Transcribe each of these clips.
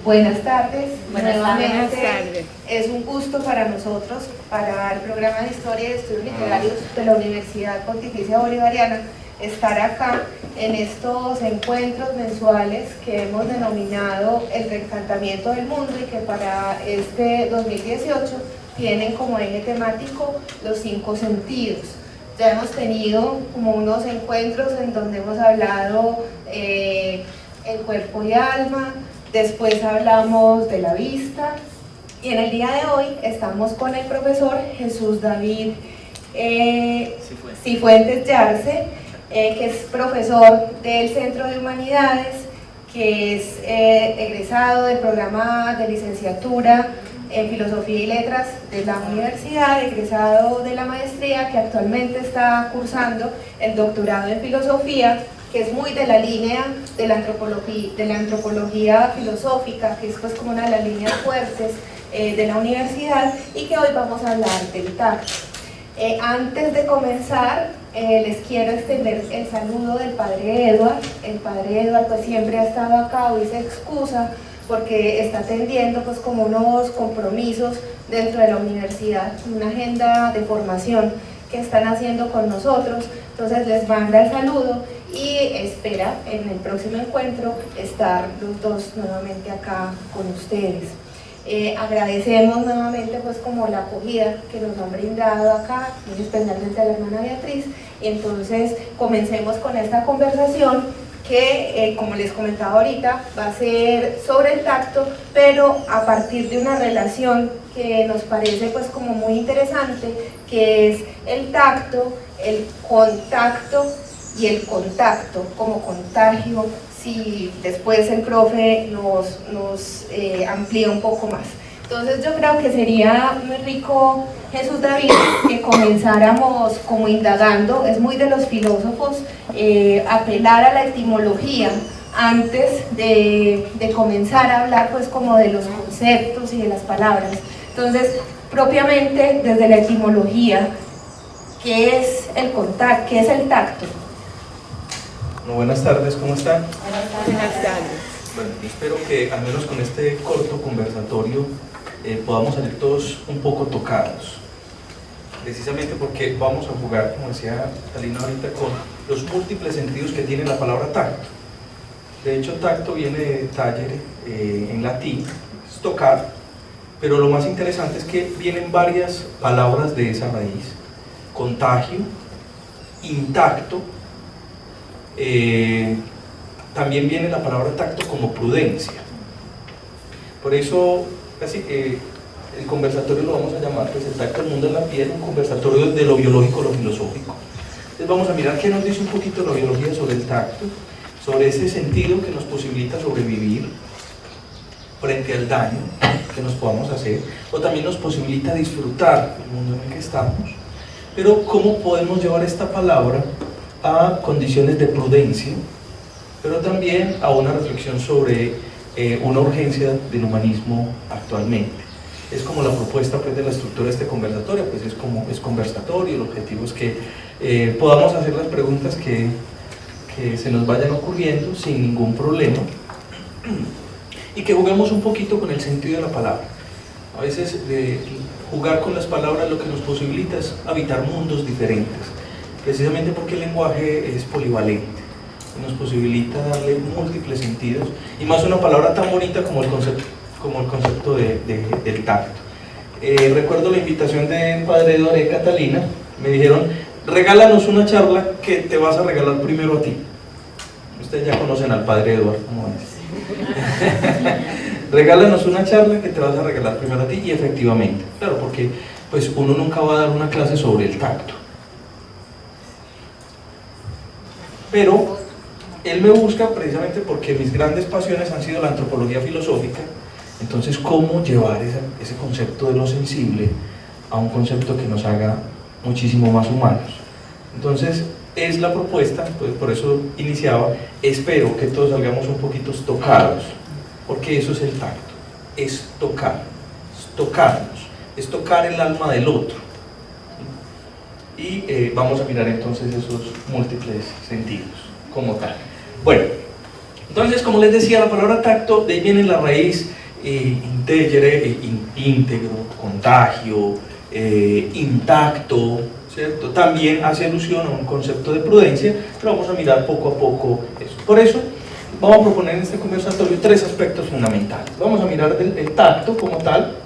Buenas tardes. Buenas tardes. Es un gusto para nosotros, para el programa de Historia y Estudios Literarios de la Universidad Pontificia Bolivariana, estar acá en estos encuentros mensuales que hemos denominado el reencantamiento del mundo y que para este 2018 tienen como eje temático los 5 sentidos. Ya hemos tenido como unos encuentros en donde hemos hablado en cuerpo y alma, después hablamos de la vista y en el día de hoy estamos con el profesor Jesús David Cifuentes Yarse, que es profesor del Centro de Humanidades, que es egresado del programa de licenciatura en Filosofía y Letras de la universidad, egresado de la maestría, que actualmente está cursando el doctorado en Filosofía, que es muy de la línea de la antropología filosófica, que es pues como una de las líneas fuertes de la universidad, y que hoy vamos a hablar del tacto. Antes de comenzar, les quiero extender el saludo del padre Edward. El padre Edward pues siempre ha estado acá, hoy se excusa porque está atendiendo pues como unos compromisos dentro de la universidad, una agenda de formación que están haciendo con nosotros, entonces les manda el saludo y espera en el próximo encuentro estar los dos nuevamente acá con ustedes. Agradecemos nuevamente pues como la acogida que nos han brindado acá, especialmente a la hermana Beatriz, y entonces comencemos con esta conversación que como les comentaba ahorita va a ser sobre el tacto, pero a partir de una relación que nos parece pues como muy interesante, que es el tacto, el contacto y el contacto como contagio, si después el profe nos amplía un poco más. Entonces yo creo que sería muy rico, Jesús David, que comenzáramos como indagando, es muy de los filósofos apelar a la etimología antes de comenzar a hablar pues como de los conceptos y de las palabras. Entonces, propiamente desde la etimología, ¿qué es el contacto? ¿Qué es el tacto? Bueno, buenas tardes, ¿cómo están? Buenas tardes. Bueno, espero que al menos con este corto conversatorio podamos salir todos un poco tocados, precisamente porque vamos a jugar, como decía Talina ahorita, con los múltiples sentidos que tiene la palabra tacto. De hecho, tacto viene de tagere en latín, es tocar, pero lo más interesante es que vienen varias palabras de esa raíz: contagio, intacto, también viene la palabra tacto como prudencia. Por eso el conversatorio lo vamos a llamar pues, el tacto del mundo en la piel, un conversatorio de lo biológico a lo filosófico. Entonces vamos a mirar qué nos dice un poquito la biología sobre el tacto, sobre ese sentido que nos posibilita sobrevivir frente al daño que nos podamos hacer, o también nos posibilita disfrutar el mundo en el que estamos, pero cómo podemos llevar esta palabra a condiciones de prudencia, pero también a una reflexión sobre una urgencia del humanismo actualmente. Es como la propuesta pues, de la estructura de este conversatorio, pues es conversatorio, el objetivo es que podamos hacer las preguntas que se nos vayan ocurriendo sin ningún problema y que juguemos un poquito con el sentido de la palabra. A veces jugar con las palabras lo que nos posibilita es habitar mundos diferentes, precisamente porque el lenguaje es polivalente, nos posibilita darle múltiples sentidos, y más una palabra tan bonita como el concepto del tacto. Recuerdo la invitación del padre Eduardo y Catalina, me dijeron: regálanos una charla que te vas a regalar primero a ti. Ustedes ya conocen al padre Eduardo, ¿cómo es? Regálanos una charla que te vas a regalar primero a ti, y efectivamente, claro, porque pues uno nunca va a dar una clase sobre el tacto, pero él me busca precisamente porque mis grandes pasiones han sido la antropología filosófica. Entonces, ¿cómo llevar ese concepto de lo sensible a un concepto que nos haga muchísimo más humanos? Entonces, es la propuesta, pues por eso iniciaba, espero que todos salgamos un poquito tocados, porque eso es el tacto, es tocar, es tocarnos, es tocar el alma del otro. Y vamos a mirar entonces esos múltiples sentidos como tal. Bueno, Entonces, como les decía, la palabra tacto, de ahí viene la raíz integere, íntegro, contagio, intacto, ¿cierto? También hace alusión a un concepto de prudencia, pero vamos a mirar poco a poco eso. Por eso, vamos a proponer en este conversatorio 3 aspectos fundamentales. Vamos a mirar el tacto como tal,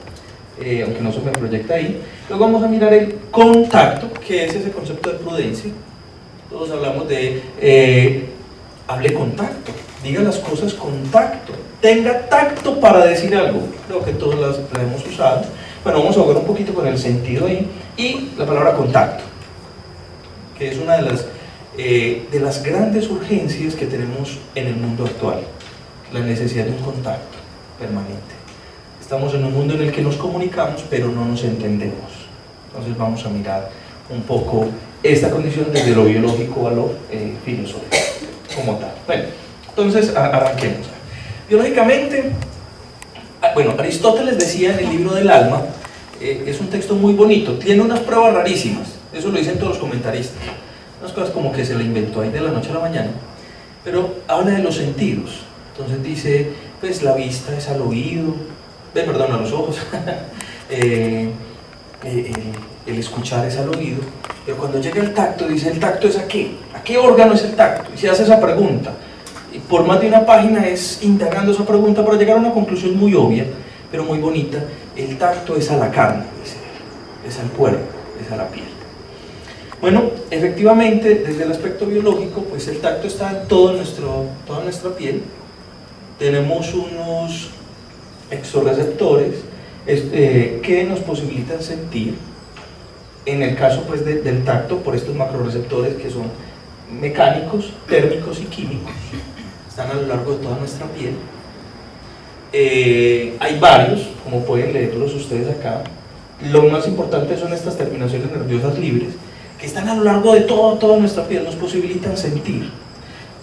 aunque no se me proyecta ahí. Luego vamos a mirar el contacto, que es ese concepto de prudencia. Todos hablamos de hable con tacto, diga las cosas con tacto, tenga tacto para decir algo. Creo que todos la hemos usado. Bueno, vamos a jugar un poquito con el sentido ahí. Y la palabra contacto, que es una de las grandes urgencias que tenemos en el mundo actual, la necesidad de un contacto permanente. Estamos en un mundo en el que nos comunicamos, pero no nos entendemos. Entonces vamos a mirar un poco esta condición desde lo biológico a lo filosófico, como tal. Bueno, entonces arranquemos. Biológicamente, bueno, Aristóteles decía en el libro del alma, es un texto muy bonito, tiene unas pruebas rarísimas, eso lo dicen todos los comentaristas, unas cosas como que se la inventó ahí de la noche a la mañana, pero habla de los sentidos. Entonces dice, pues la vista es al oído, perdón, a los ojos, el escuchar es al oído, pero cuando llega el tacto, dice, ¿el tacto es a qué? ¿A qué órgano es el tacto? Y se hace esa pregunta, y por más de una página es indagando esa pregunta para llegar a una conclusión muy obvia, pero muy bonita. El tacto es a la carne, es al cuerpo, es a la piel. Bueno, efectivamente, desde el aspecto biológico, pues el tacto está en toda nuestra piel. Tenemos unos exorreceptores que nos posibilitan sentir, en el caso pues del tacto, por estos macroreceptores que son mecánicos, térmicos y químicos, están a lo largo de toda nuestra piel. Hay varios, como pueden leerlos ustedes acá. Lo más importante son estas terminaciones nerviosas libres, que están a lo largo de toda nuestra piel, nos posibilitan sentir.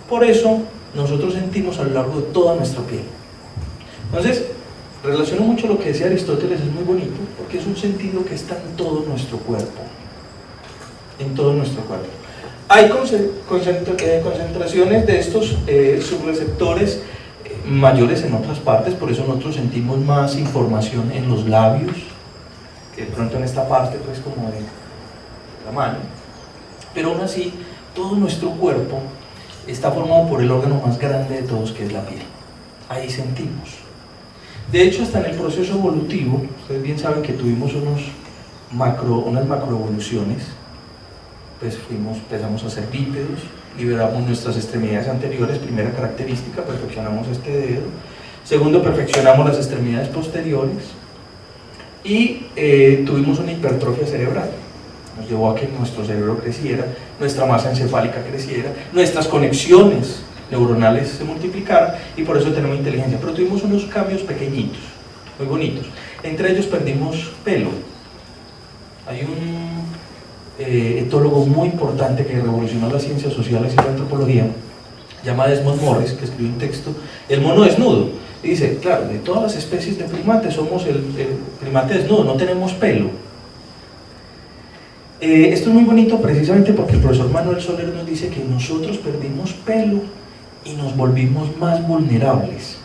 Por eso, nosotros sentimos a lo largo de toda nuestra piel. Entonces, relaciono mucho lo que decía Aristóteles, es muy bonito, porque es un sentido que está en todo nuestro cuerpo. En todo nuestro cuerpo. Hay concentraciones de estos subreceptores mayores en otras partes, por eso nosotros sentimos más información en los labios, que de pronto en esta parte pues como de la mano, pero aún así todo nuestro cuerpo está formado por el órgano más grande de todos, que es la piel. Ahí sentimos. De hecho, hasta en el proceso evolutivo, ustedes bien saben que tuvimos unas macroevoluciones, pues empezamos a ser bípedos, liberamos nuestras extremidades anteriores, primera característica, perfeccionamos este dedo. Segundo, perfeccionamos las extremidades posteriores y tuvimos una hipertrofia cerebral. Nos llevó a que nuestro cerebro creciera, nuestra masa encefálica creciera, nuestras conexiones neuronales se multiplicaran y por eso tenemos inteligencia. Pero tuvimos unos cambios pequeñitos, muy bonitos. Entre ellos perdimos pelo. Hay un etólogo muy importante que revolucionó las ciencias sociales y la antropología, llama Desmond Morris, que escribió un texto, El mono desnudo, y dice, claro, de todas las especies de primates somos el primate desnudo, no tenemos pelo. Esto es muy bonito precisamente porque el profesor Manuel Soler nos dice que nosotros perdimos pelo y nos volvimos más vulnerables,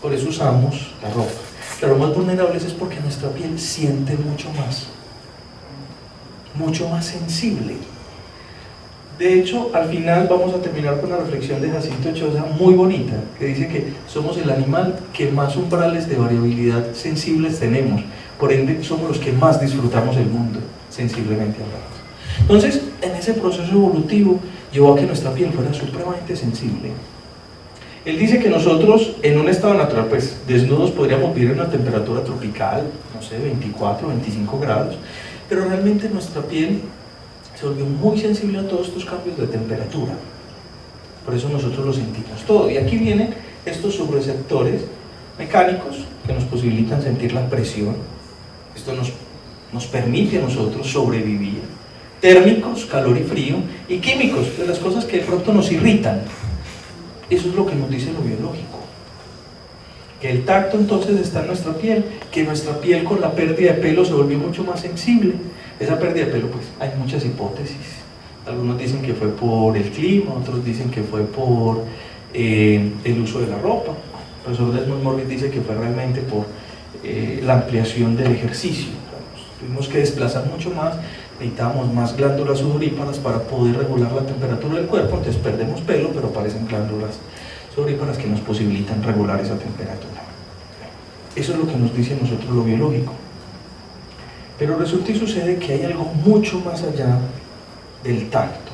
por eso usamos la ropa. Claro, más vulnerables es porque nuestra piel siente mucho más sensible. De hecho, al final vamos a terminar con una reflexión de Jacinto Ochoa muy bonita, que dice que somos el animal que más umbrales de variabilidad sensibles tenemos, por ende somos los que más disfrutamos el mundo, sensiblemente hablando. Entonces, en ese proceso evolutivo llevó a que nuestra piel fuera supremamente sensible. Él dice que nosotros, en un estado natural, pues desnudos podríamos vivir en una temperatura tropical, no sé, 24, 25 grados, pero realmente nuestra piel se volvió muy sensible a todos estos cambios de temperatura. Por eso nosotros lo sentimos todo. Y aquí vienen estos subreceptores mecánicos que nos posibilitan sentir la presión. Esto nos permite a nosotros sobrevivir. Térmicos, calor y frío, y químicos, de las cosas que de pronto nos irritan. Eso es lo que nos dice lo biológico. Que el tacto entonces está en nuestra piel, que nuestra piel con la pérdida de pelo se volvió mucho más sensible. Esa pérdida de pelo, pues hay muchas hipótesis. Algunos dicen que fue por el clima, otros dicen que fue por el uso de la ropa. El profesor Desmond Morris dice que fue realmente por la ampliación del ejercicio. Tuvimos que desplazar mucho más, necesitábamos más glándulas sudoríparas para poder regular la temperatura del cuerpo, entonces perdemos pelo, pero aparecen glándulas sudoríparas que nos posibilitan regular esa temperatura. Eso es lo que nos dice a nosotros lo biológico. Pero resulta y sucede que hay algo mucho más allá del tacto.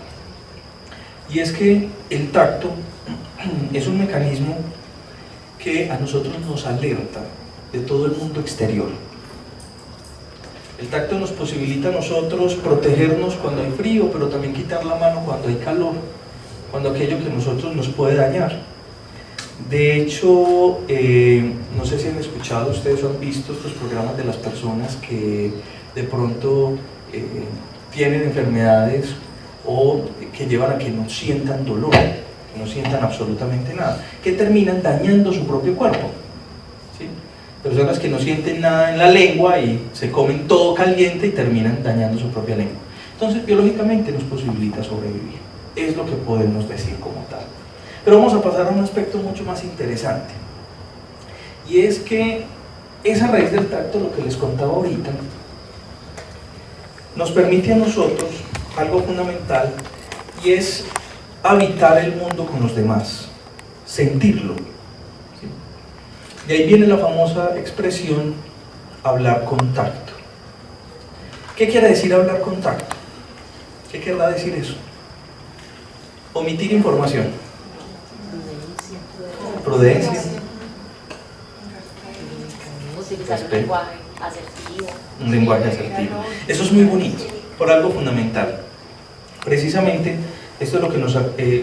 Y es que el tacto es un mecanismo que a nosotros nos alerta de todo el mundo exterior. El tacto nos posibilita a nosotros protegernos cuando hay frío, pero también quitar la mano cuando hay calor, cuando aquello que a nosotros nos puede dañar. De hecho, no sé si han escuchado ustedes o han visto estos programas de las personas que de pronto tienen enfermedades o que llevan a que no sientan dolor, que no sientan absolutamente nada, que terminan dañando su propio cuerpo, ¿sí? Personas que no sienten nada en la lengua y se comen todo caliente y terminan dañando su propia lengua. Entonces, biológicamente nos posibilita sobrevivir, es lo que podemos decir como tal. Pero vamos a pasar a un aspecto mucho más interesante, y es que esa raíz del tacto, lo que les contaba ahorita, nos permite a nosotros algo fundamental, y es habitar el mundo con los demás, sentirlo, ¿sí? De ahí viene la famosa expresión hablar con tacto. ¿Qué quiere decir hablar con tacto? ¿Qué querrá decir eso? Omitir información. Prudencia. Utilizar un lenguaje asertivo. Un lenguaje asertivo. Eso es muy bonito, por algo fundamental. Precisamente, esto es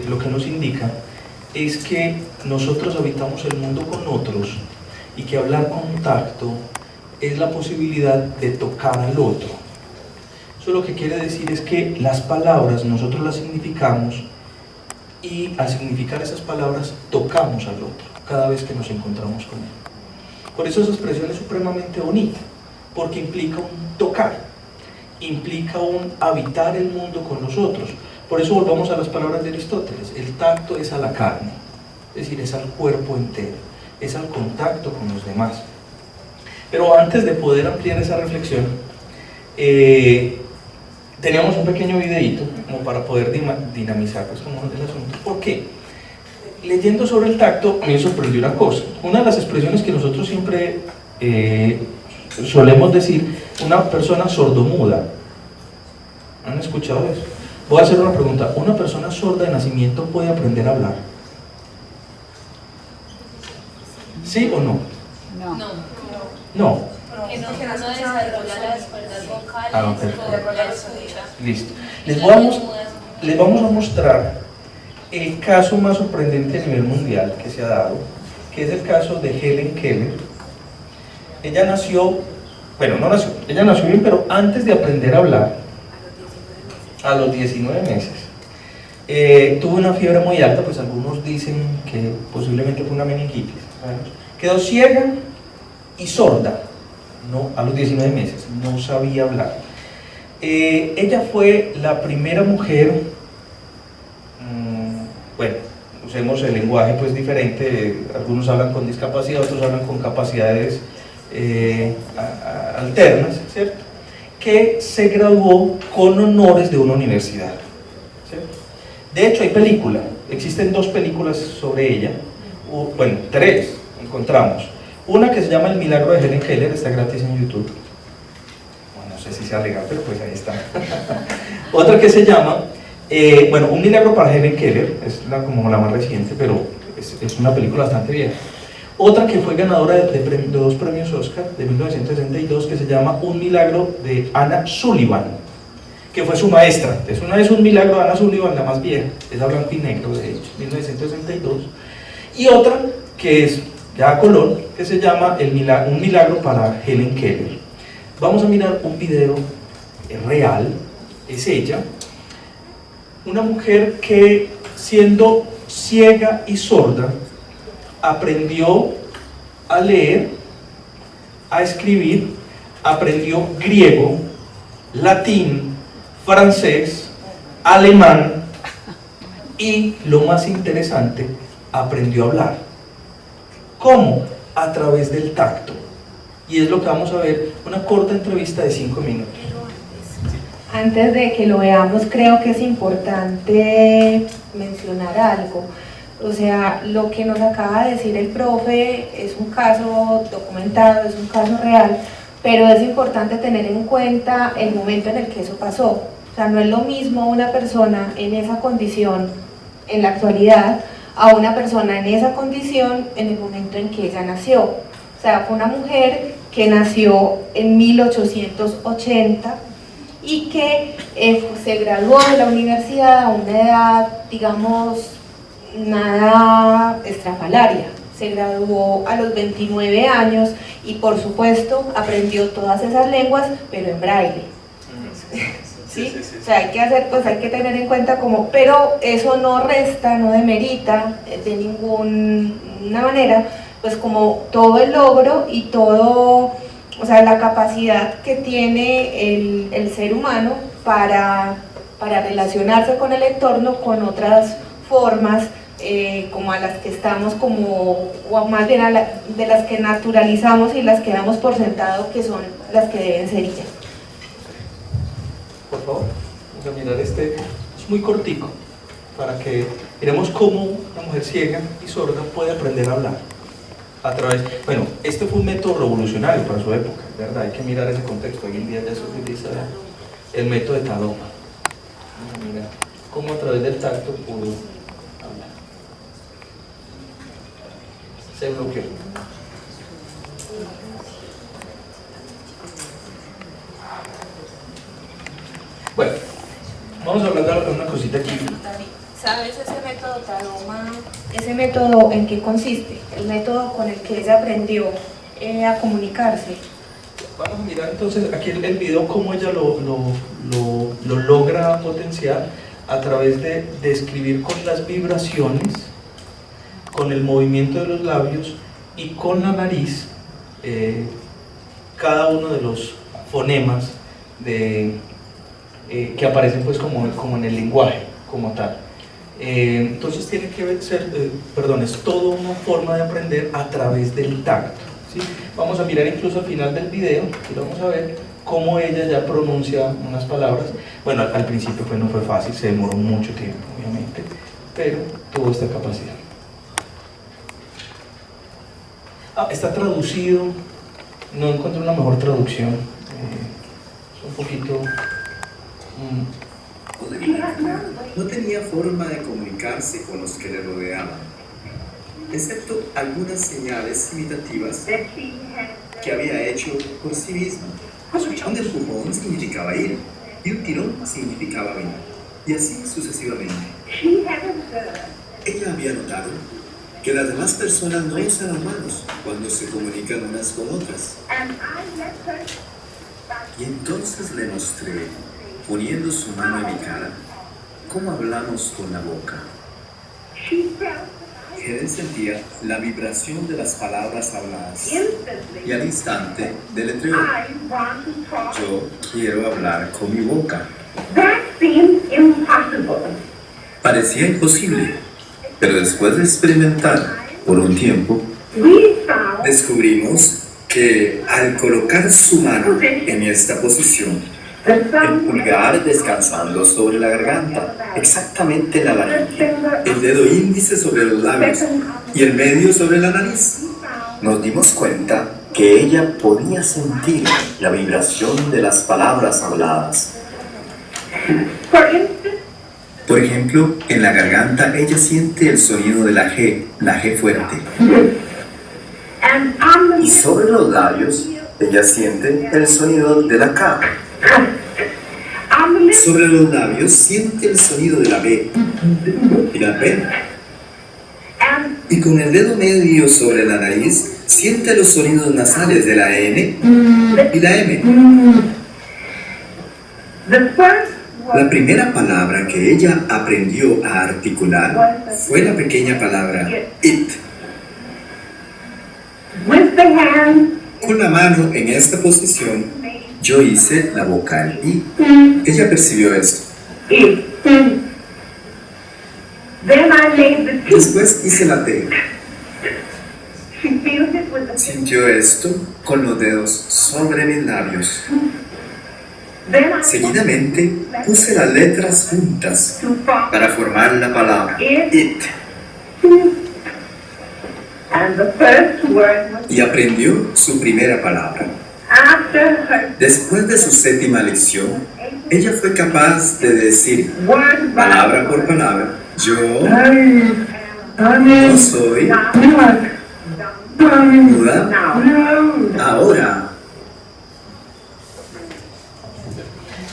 lo que nos indica, es que nosotros habitamos el mundo con otros y que hablar con tacto es la posibilidad de tocar al otro. Eso lo que quiere decir es que las palabras nosotros las significamos, y al significar esas palabras tocamos al otro cada vez que nos encontramos con él. Por eso esa expresión es supremamente bonita, porque implica un tocar, implica un habitar el mundo con los otros. Por eso volvamos a las palabras de Aristóteles: el tacto es a la carne, es decir, es al cuerpo entero, es al contacto con los demás. Pero antes de poder ampliar esa reflexión, teníamos un pequeño videíto como para poder dinamizar pues, como el asunto. ¿Por qué? Leyendo sobre el tacto me sorprendió una cosa. Una de las expresiones que nosotros siempre solemos decir, una persona sordomuda. ¿Han escuchado eso? Voy a hacer una pregunta: ¿una persona sorda de nacimiento puede aprender a hablar? ¿Sí o no? No. No. Que no desarrolla las cuerdas vocales, perfecto. la escucha. Listo. Les vamos a mostrar el caso más sorprendente a nivel mundial que se ha dado, que es el caso de Helen Keller. Ella nació, bueno, no nació, ella nació bien, pero antes de aprender a hablar, a los 19 meses, tuvo una fiebre muy alta, pues algunos dicen que posiblemente fue una meningitis. Quedó ciega y sorda, no, a los 19 meses, no sabía hablar. Ella fue la primera mujer, bueno, usemos el lenguaje pues diferente, algunos hablan con discapacidad, otros hablan con capacidades alternas, ¿cierto? Que se graduó con honores de una universidad, ¿cierto? De hecho hay película, existen 2 películas sobre ella, bueno, 3 encontramos. Una que se llama El milagro de Helen Keller, está gratis en YouTube. Bueno, no sé si sea legal, pero pues ahí está. Otra que se llama, bueno, Un milagro para Helen Keller, es como la más reciente, pero es una película bastante vieja. Otra que fue ganadora de 2 premios Oscar de 1962, que se llama Un milagro de Anna Sullivan, que fue su maestra. Es una vez Un milagro de Anna Sullivan, la más vieja, es a blanco y negro, de hecho, 1962. Y otra que es ya a color, que se llama Un milagro para Helen Keller. Vamos a mirar un video real. Es ella, una mujer que, siendo ciega y sorda, aprendió a leer, a escribir, aprendió griego, latín, francés, alemán y, lo más interesante, aprendió a hablar. ¿Cómo? A través del tacto. Y es lo que vamos a ver, una corta entrevista de 5 minutos. Antes de que lo veamos, creo que es importante mencionar algo. O sea, lo que nos acaba de decir el profe es un caso documentado, es un caso real, pero es importante tener en cuenta el momento en el que eso pasó. O sea, no es lo mismo una persona en esa condición en la actualidad a una persona en esa condición en el momento en que ella nació. O sea, fue una mujer que nació en 1880 y que se graduó de la universidad a una edad, digamos, nada estrafalaria. Se graduó a los 29 años y por supuesto aprendió todas esas lenguas, pero en braille. ¿Sí? O sea, hay que tener en cuenta como, pero eso no resta, no demerita de ninguna manera, pues como todo el logro y todo, o sea, la capacidad que tiene el ser humano para relacionarse con el entorno con otras formas, como a las que estamos como, o más bien de las que naturalizamos y las que damos por sentado que son las que deben ser ya. Por favor, vamos a mirar es muy cortico, para que miremos cómo una mujer ciega y sorda puede aprender a hablar. A través, bueno, este fue un método revolucionario para su época, ¿verdad? Hay que mirar ese contexto. Hoy en día ya se utiliza el método de Tadoma. Vamos a mirar cómo a través del tacto pudo hablar. Se bloqueó. Bueno, vamos a hablar de una cosita aquí. ¿Sabes ese método Tadoma? ¿Ese método en qué consiste? El método con el que ella aprendió a comunicarse. Vamos a mirar entonces aquí el video cómo ella lo logra potenciar a través de describir con las vibraciones, con el movimiento de los labios y con la nariz cada uno de los fonemas que aparecen pues como en el lenguaje como tal. Entonces tiene que ser, es toda una forma de aprender a través del tacto, ¿sí? Vamos a mirar incluso al final del video y vamos a ver cómo ella ya pronuncia unas palabras. Bueno, al principio pues no fue fácil, se demoró mucho tiempo obviamente, pero tuvo esta capacidad. Está traducido, no encontré una mejor traducción, es un poquito... No tenía forma de comunicarse con los que le rodeaban, excepto algunas señales imitativas que había hecho por sí misma. Un empujón significaba ir y un tirón significaba venir, y así sucesivamente. Ella había notado que las demás personas no usan las manos cuando se comunican unas con otras. Y entonces le mostré, poniendo su mano en mi cara, cómo hablamos con la boca. Helen sentía la vibración de las palabras habladas y al instante deletreó: yo quiero hablar con mi boca. Parecía imposible, pero después de experimentar por un tiempo, descubrimos que al colocar su mano en esta posición, el pulgar descansando sobre la garganta, exactamente en la laringe, el dedo índice sobre los labios y el medio sobre la nariz, nos dimos cuenta que ella podía sentir la vibración de las palabras habladas. Por ejemplo, en la garganta ella siente el sonido de la G fuerte. Y sobre los labios ella siente el sonido de la K. Sobre los labios siente el sonido de la B y la P. Y con el dedo medio sobre la nariz siente los sonidos nasales de la N y la M. La primera palabra que ella aprendió a articular fue la pequeña palabra it. Con la mano en esta posición, yo hice la vocal I. Ella percibió esto. Después hice la T. Sintió esto con los dedos sobre mis labios. Seguidamente puse las letras juntas para formar la palabra IT. Y aprendió su primera palabra. Después de su séptima lección, ella fue capaz de decir, palabra por palabra, yo no soy muda ahora.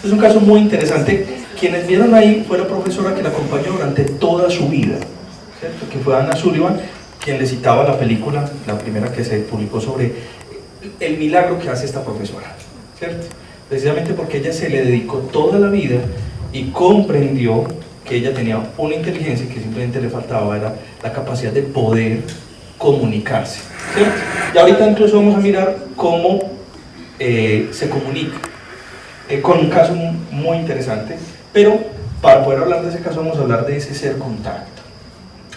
Es un caso muy interesante. Quienes vieron ahí fue la profesora que la acompañó durante toda su vida, ¿cierto? Que fue Anna Sullivan, quien le citaba la película, la primera que se publicó sobre el milagro que hace esta profesora, ¿cierto? Precisamente porque ella se le dedicó toda la vida y comprendió que ella tenía una inteligencia que simplemente le faltaba, era la capacidad de poder comunicarse, ¿cierto? Y ahorita incluso vamos a mirar cómo se comunica, con un caso muy interesante, pero para poder hablar de ese caso vamos a hablar de ese ser contacto,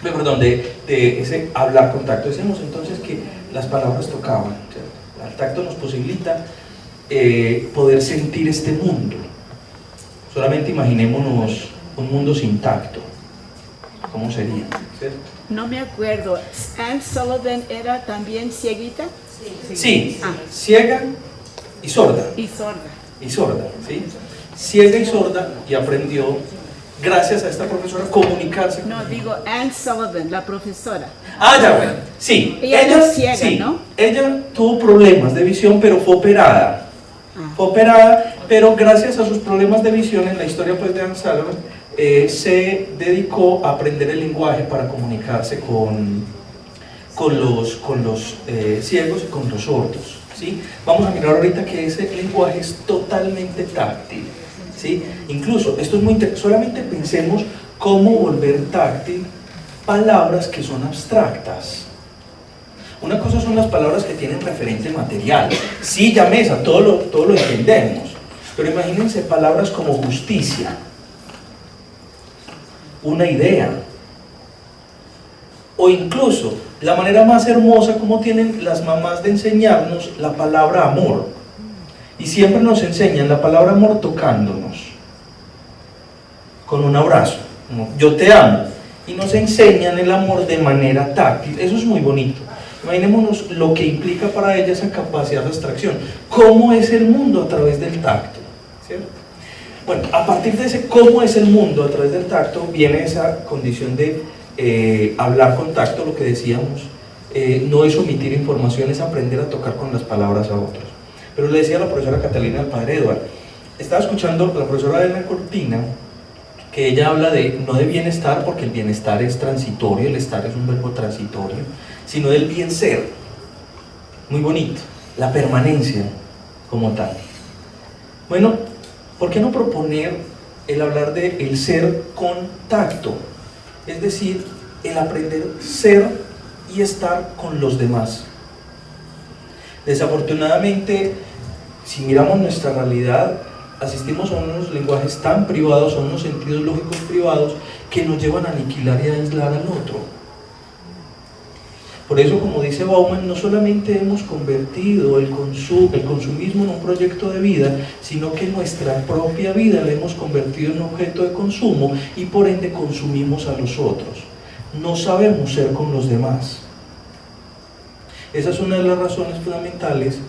perdón, de ese hablar contacto. Decimos entonces que las palabras tocaban, ¿cierto? El tacto nos posibilita poder sentir este mundo. Solamente imaginémonos un mundo sin tacto, ¿cómo sería? ¿Cierto? No me acuerdo. Anne Sullivan era también cieguita. Sí, ciega y sorda. Y sorda. Y sorda, ¿sí? Ciega y sorda, y aprendió, gracias a esta profesora, comunicarse. No, digo Anne Sullivan, la profesora. Ah, ya, bueno, sí. Ella no es ciega, sí, ¿no? Ella tuvo problemas de visión, pero fue operada. Fue operada, pero gracias a sus problemas de visión, en la historia pues de Anne Sullivan, se dedicó a aprender el lenguaje para comunicarse con los ciegos y con los sordos, ¿sí? Vamos a mirar ahorita que ese lenguaje es totalmente táctil, ¿sí? Incluso, esto es muy interesante, solamente pensemos cómo volver táctil palabras que son abstractas. Una cosa son las palabras que tienen referente material, silla, mesa, todo lo entendemos, pero imagínense palabras como justicia, una idea, o incluso la manera más hermosa como tienen las mamás de enseñarnos la palabra amor, y siempre nos enseñan la palabra amor tocándonos, con un abrazo, yo te amo, y nos enseñan el amor de manera táctil. Eso es muy bonito. Imaginémonos lo que implica para ella esa capacidad de abstracción, cómo es el mundo a través del tacto, ¿cierto? Bueno, a partir de ese cómo es el mundo a través del tacto, viene esa condición de hablar con tacto, lo que decíamos, no es omitir información, es aprender a tocar con las palabras a otros. Pero le decía a la profesora Catalina al padre Eduardo, estaba escuchando a la profesora Elena Cortina, que ella habla de, no de bienestar, porque el bienestar es transitorio, el estar es un verbo transitorio, sino del bien ser, muy bonito, la permanencia como tal. Bueno, ¿por qué no proponer el hablar de el ser con tacto? Es decir, el aprender ser y estar con los demás. Desafortunadamente, si miramos nuestra realidad, asistimos a unos lenguajes tan privados, a unos sentidos lógicos privados que nos llevan a aniquilar y a aislar al otro. Por eso, como dice Bauman, no solamente hemos convertido el consumismo en un proyecto de vida, sino que nuestra propia vida la hemos convertido en un objeto de consumo y por ende consumimos a los otros. No sabemos ser con los demás. Esa es una de las razones fundamentales,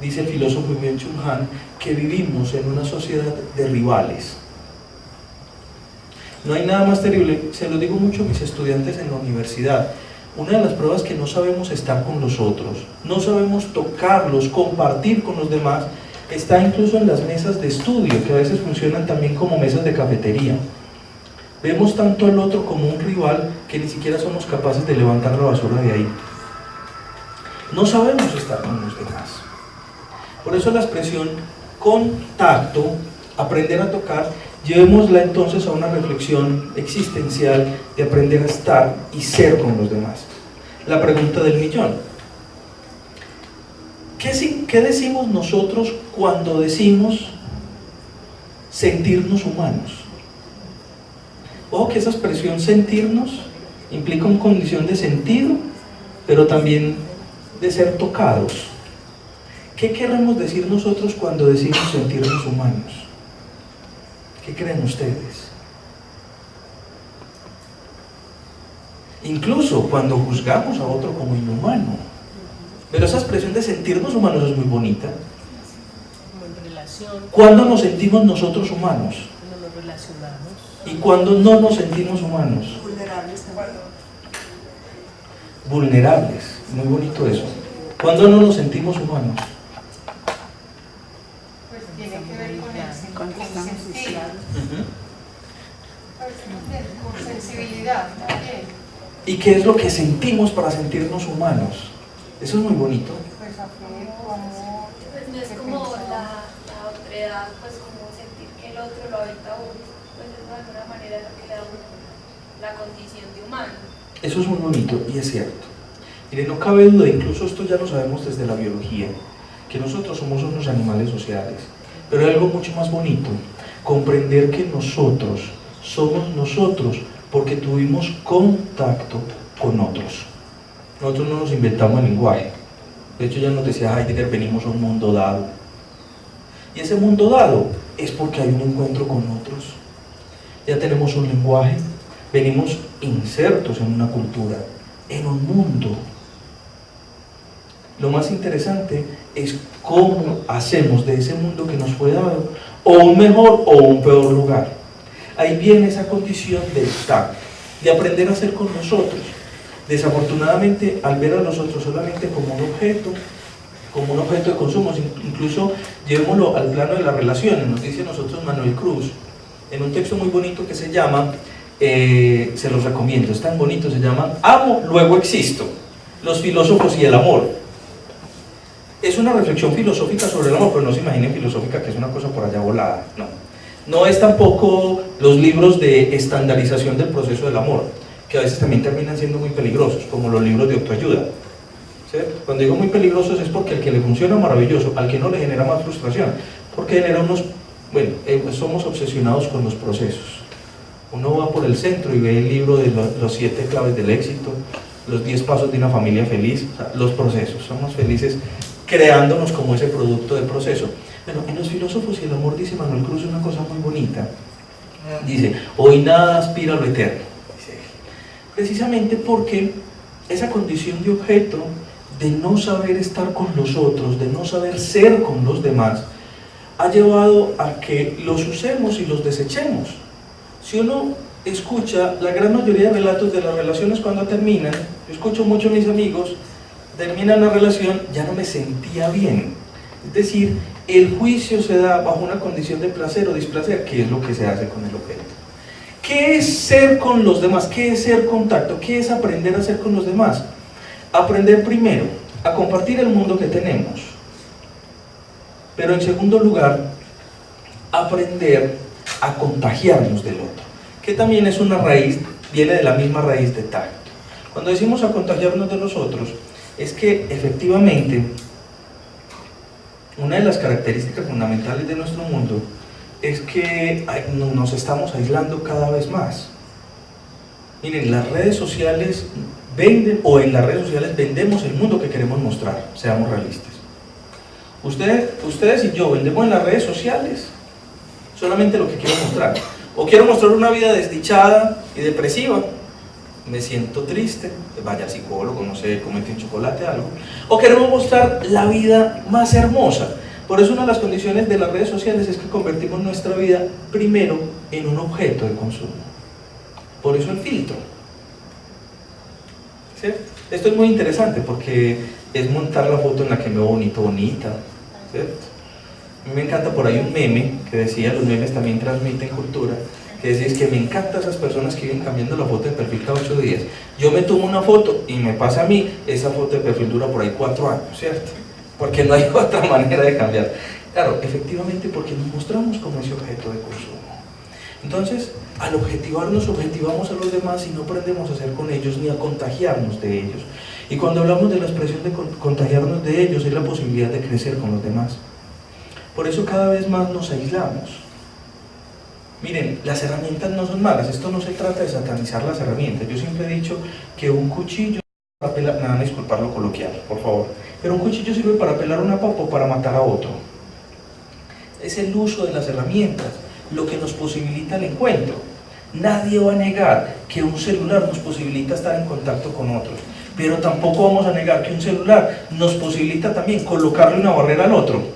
dice el filósofo Byung-Chul Han, que vivimos en una sociedad de rivales. No hay nada más terrible, se lo digo mucho a mis estudiantes en la universidad. Una de las pruebas que no sabemos estar con los otros, no sabemos tocarlos, compartir con los demás, está incluso en las mesas de estudio, que a veces funcionan también como mesas de cafetería. Vemos tanto al otro como un rival que ni siquiera somos capaces de levantar la basura de ahí. No sabemos estar con los demás. Por eso la expresión contacto, aprender a tocar, llevémosla entonces a una reflexión existencial de aprender a estar y ser con los demás. La pregunta del millón. ¿Qué decimos nosotros cuando decimos sentirnos humanos? Ojo que esa expresión sentirnos implica una condición de sentido, pero también de ser tocados. ¿Qué queremos decir nosotros cuando decimos sentirnos humanos? ¿Qué creen ustedes? Incluso cuando juzgamos a otro como inhumano. Pero esa expresión de sentirnos humanos es muy bonita. ¿Cuándo nos sentimos nosotros humanos? Cuando nos relacionamos. ¿Y cuándo no nos sentimos humanos? Vulnerables también. Vulnerables, muy bonito eso. ¿Cuándo no nos sentimos humanos? Pues tiene que ver con el Cuando estamos sentido, con sensibilidad también. ¿Y qué es lo que sentimos para sentirnos humanos? Eso es muy bonito. Pues afecto, amor. Pues no es como la otredad, pues como sentir que el otro lo habita a uno, pues es de alguna manera lo que le da a uno la condición de humano. Eso es muy bonito y es cierto. Mire, no cabe duda, incluso esto ya lo sabemos desde la biología, que nosotros somos unos animales sociales. Pero hay algo mucho más bonito, comprender que nosotros somos nosotros porque tuvimos contacto con otros. Nosotros no nos inventamos el lenguaje. De hecho, ya nos decía Heidegger, venimos a un mundo dado. Y ese mundo dado es porque hay un encuentro con otros. Ya tenemos un lenguaje, venimos insertos en una cultura, en un mundo. Lo más interesante es cómo hacemos de ese mundo que nos fue dado o un mejor o un peor lugar. Ahí viene esa condición del tacto, de aprender a ser con nosotros. Desafortunadamente, al ver a los otros solamente como un objeto de consumo, incluso llevémoslo al plano de las relaciones. Nos dice a nosotros Manuel Cruz, en un texto muy bonito que se llama, se los recomiendo, es tan bonito, se llama Amo, luego existo, los filósofos y el amor. Es una reflexión filosófica sobre el amor, pero no se imaginen filosófica que es una cosa por allá volada, no. No es tampoco los libros de estandarización del proceso del amor, que a veces también terminan siendo muy peligrosos, como los libros de autoayuda. ¿Sí? Cuando digo muy peligrosos es porque al que le funciona maravilloso, al que no le genera más frustración, porque genera unos, bueno, somos obsesionados con los procesos. Uno va por el centro y ve el libro de los 7 claves del éxito, los 10 pasos de una familia feliz, o sea, los procesos, somos felices creándonos como ese producto de proceso. Bueno, en los filósofos y el amor dice Manuel Cruz una cosa muy bonita, dice, hoy nada aspira a lo eterno, dice él, precisamente porque esa condición de objeto, de no saber estar con los otros, de no saber ser con los demás, ha llevado a que los usemos y los desechemos. Si uno escucha la gran mayoría de relatos de las relaciones cuando terminan, yo escucho mucho a mis amigos, terminan la relación, ya no me sentía bien. Es decir, el juicio se da bajo una condición de placer o displacer, que es lo que se hace con el objeto. ¿Qué es ser con los demás? ¿Qué es ser contacto? ¿Qué es aprender a ser con los demás? Aprender primero a compartir el mundo que tenemos, pero en segundo lugar, aprender a contagiarnos del otro, que también es una raíz, viene de la misma raíz de tacto. Cuando decimos a contagiarnos de los otros, es que efectivamente una de las características fundamentales de nuestro mundo es que nos estamos aislando cada vez más. Miren, las redes sociales venden, o en las redes sociales vendemos el mundo que queremos mostrar, seamos realistas. Ustedes y yo vendemos en las redes sociales solamente lo que quiero mostrar. O quiero mostrar una vida desdichada y depresiva, me siento triste, vaya al psicólogo, no sé, comete un chocolate, algo. O queremos mostrar la vida más hermosa. Por eso una de las condiciones de las redes sociales es que convertimos nuestra vida primero en un objeto de consumo. Por eso el filtro. ¿Sí? Esto es muy interesante porque es montar la foto en la que me veo bonito, bonita. ¿Cierto? A mí me encanta por ahí un meme que decía, los memes también transmiten cultura, que decía, es que me encantan esas personas que viven cambiando la foto de perfil cada 8 días. Yo me tomo una foto y me pasa a mí, esa foto de perfil dura por ahí 4 años, ¿cierto? Porque no hay otra manera de cambiar. Claro, efectivamente porque nos mostramos como ese objeto de consumo. Entonces, al objetivarnos, objetivamos a los demás y no aprendemos a ser con ellos ni a contagiarnos de ellos. Y cuando hablamos de la expresión de contagiarnos de ellos, es la posibilidad de crecer con los demás. Por eso cada vez más nos aislamos. Miren, las herramientas no son malas, esto no se trata de satanizar las herramientas. Yo siempre he dicho que un cuchillo para pelar, me van a disculpar lo coloquial, por favor, pero un cuchillo sirve para pelar una papa o para matar a otro. Es el uso de las herramientas lo que nos posibilita el encuentro. Nadie va a negar que un celular nos posibilita estar en contacto con otros, pero tampoco vamos a negar que un celular nos posibilita también colocarle una barrera al otro.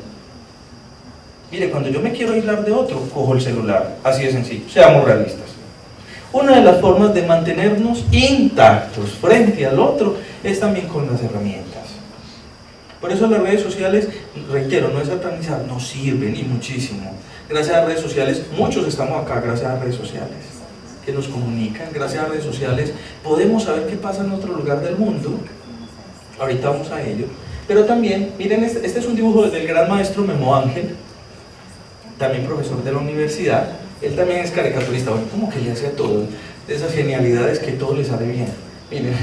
Mire, cuando yo me quiero aislar de otro, cojo el celular, así de sencillo, seamos realistas. Una de las formas de mantenernos intactos frente al otro es también con las herramientas. Por eso las redes sociales, reitero, no es satanizar, nos sirven y muchísimo. Gracias a las redes sociales, muchos estamos acá gracias a las redes sociales, que nos comunican. Gracias a las redes sociales podemos saber qué pasa en otro lugar del mundo. Ahorita vamos a ello. Pero también, miren, este es un dibujo del gran maestro Memo Ángel, también profesor de la universidad. Él también es caricaturista, bueno, como que le hace a todo, de esas genialidades que todo le sale bien. Miren,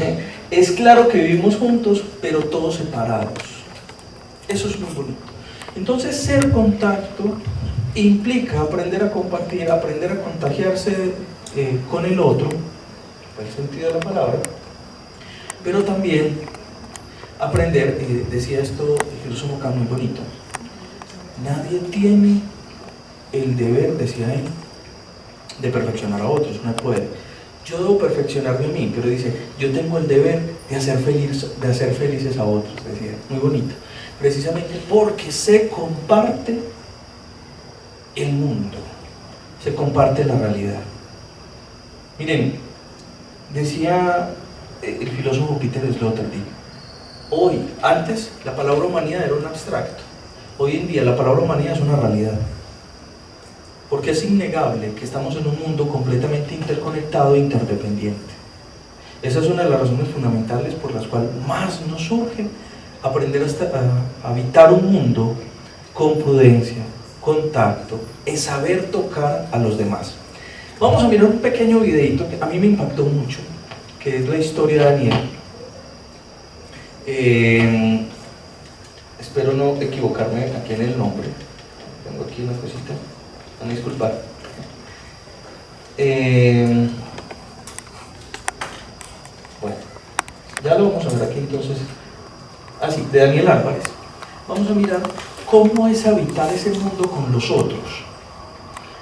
es claro que vivimos juntos, pero todos separados. Eso es muy bonito. Entonces, ser contacto implica aprender a compartir, aprender a contagiarse con el otro, en el sentido de la palabra, pero también aprender, decía esto el filósofo Kant muy bonito, nadie tiene el deber, decía él, de perfeccionar a otros, no puede. Yo debo perfeccionarme a mí, pero dice, yo tengo el deber de hacer felices a otros, decía, muy bonito. Precisamente porque se comparte el mundo, se comparte la realidad. Miren, decía el filósofo Peter Sloterdijk, antes la palabra humanidad era un abstracto, hoy en día la palabra humanidad es una realidad. Porque es innegable que estamos en un mundo completamente interconectado e interdependiente. Esa es una de las razones fundamentales por las cuales más nos surge aprender a habitar un mundo con prudencia, contacto, es saber tocar a los demás. Vamos a mirar un pequeño videito que a mí me impactó mucho, que es la historia de Daniel. Espero no equivocarme aquí en el nombre. Tengo aquí una cosita. Van a disculpar. Bueno, ya lo vamos a ver aquí entonces. Así, de Daniel Álvarez. Vamos a mirar cómo es habitar ese mundo con los otros.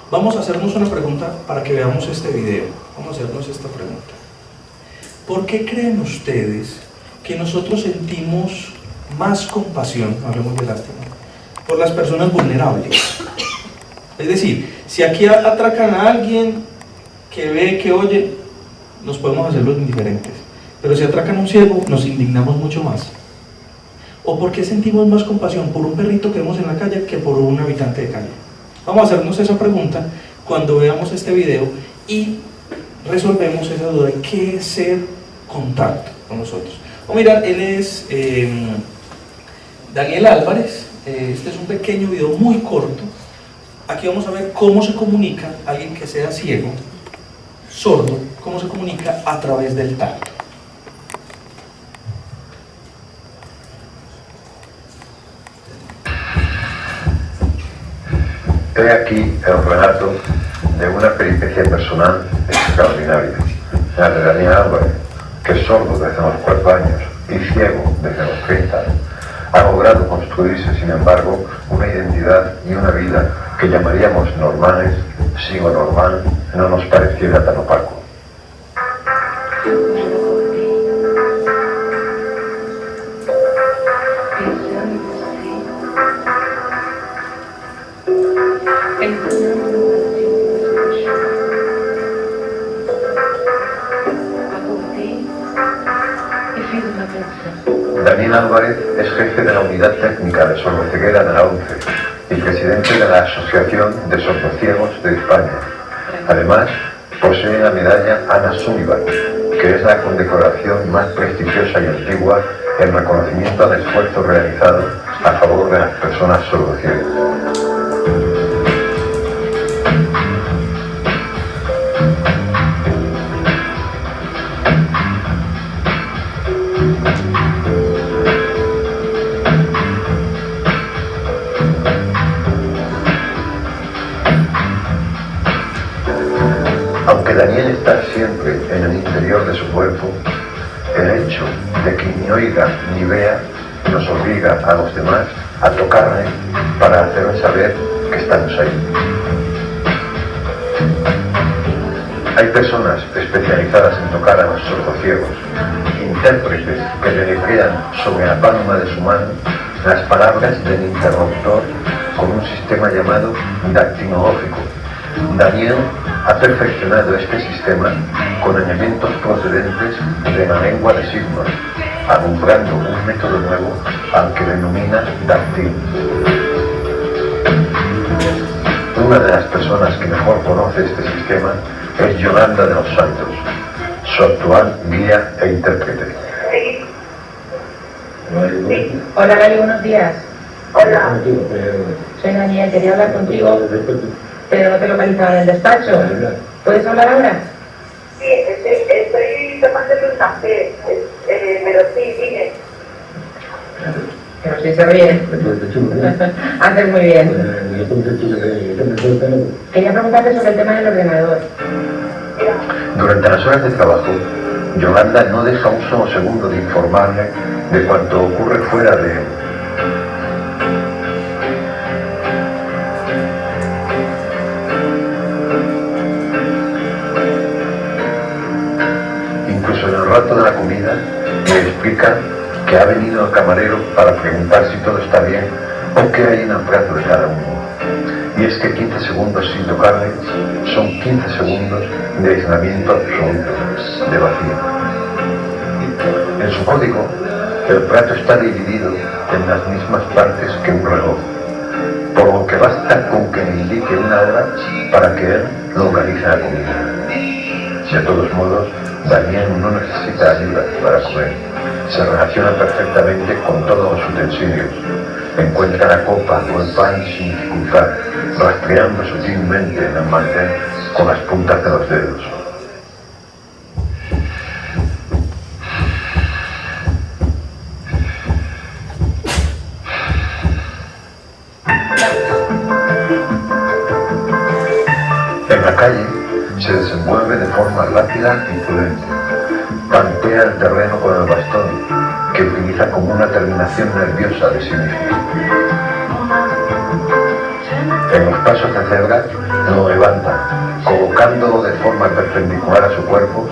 Vamos a hacernos una pregunta para que veamos este video. Vamos a hacernos esta pregunta. ¿Por qué creen ustedes que nosotros sentimos más compasión, hablemos de lástima, por las personas vulnerables? Es decir, si aquí atracan a alguien que ve, que oye, nos podemos hacer los indiferentes. Pero si atracan a un ciego, nos indignamos mucho más. ¿O por qué sentimos más compasión por un perrito que vemos en la calle que por un habitante de calle? Vamos a hacernos esa pregunta cuando veamos este video y resolvemos esa duda de qué es ser contacto con nosotros. O mirar, él es Daniel Álvarez. Este es un pequeño video muy corto. Aquí vamos a ver cómo se comunica alguien que sea ciego, sordo, cómo se comunica a través del tacto. He aquí el relato de una peripecia personal extraordinaria, la de Daniel Álvarez, que es sordo desde los 4 años y ciego desde los 30, ha logrado construirse, sin embargo, una identidad y una vida que llamaríamos normales si lo normal no nos pareciera tan opaco. Daniel Álvarez es jefe de la Unidad Técnica de Sordoceguera de la ONCE y presidente de la Asociación de Sordociegos de España. Además, posee la medalla Anna Sullivan, que es la condecoración más prestigiosa y antigua en reconocimiento al esfuerzo realizado a favor de las personas sordociegas. Aunque Daniel está siempre en el interior de su cuerpo, el hecho de que ni oiga ni vea nos obliga a los demás a tocarle para hacerle saber que estamos ahí. Hay personas especializadas en tocar a los sordociegos, intérpretes que deletrean sobre la palma de su mano las palabras del interlocutor con un sistema llamado dactilológico. Daniel ha perfeccionado este sistema con elementos procedentes de la lengua de signos, alumbrando un método nuevo al que denomina dactil. Una de las personas que mejor conoce este sistema es Yolanda de los Santos, su actual guía e intérprete. Hola Gali, buenos días. Hola. Soy Daniel, quería hablar contigo, pero no te localizaba en el despacho. ¿Puedes hablar ahora? Sí, estoy tomándole un café, pero sí, dime. Pero sí se ríe. Haces muy bien. Quería preguntarte sobre el tema del ordenador. Durante las horas de trabajo, Yolanda no deja un solo segundo de informarle de cuanto ocurre fuera de él. Incluso en el rato de la comida, le explica que ha venido al camarero para preguntar si todo está bien o qué hay en el plato de cada uno. Y es que 15 segundos sin tocarle son 15 segundos de aislamiento absoluto, de vacío. En su código, el plato está dividido en las mismas partes que un reloj, por lo que basta con que le indique una hora para que él localice la comida. De todos modos, Daniel no necesita ayuda para comer. Se relaciona perfectamente con todos los utensilios. Encuentra la copa o el pan sin dificultad, rastreando sutilmente en el mantel con las puntas de los dedos. En la calle se desenvuelve de forma rápida y prudente. Tantea el terreno con el bastón, que utiliza como una terminación nerviosa de sí mismo. En los pasos de cebra lo levanta, colocándolo de forma perpendicular a su cuerpo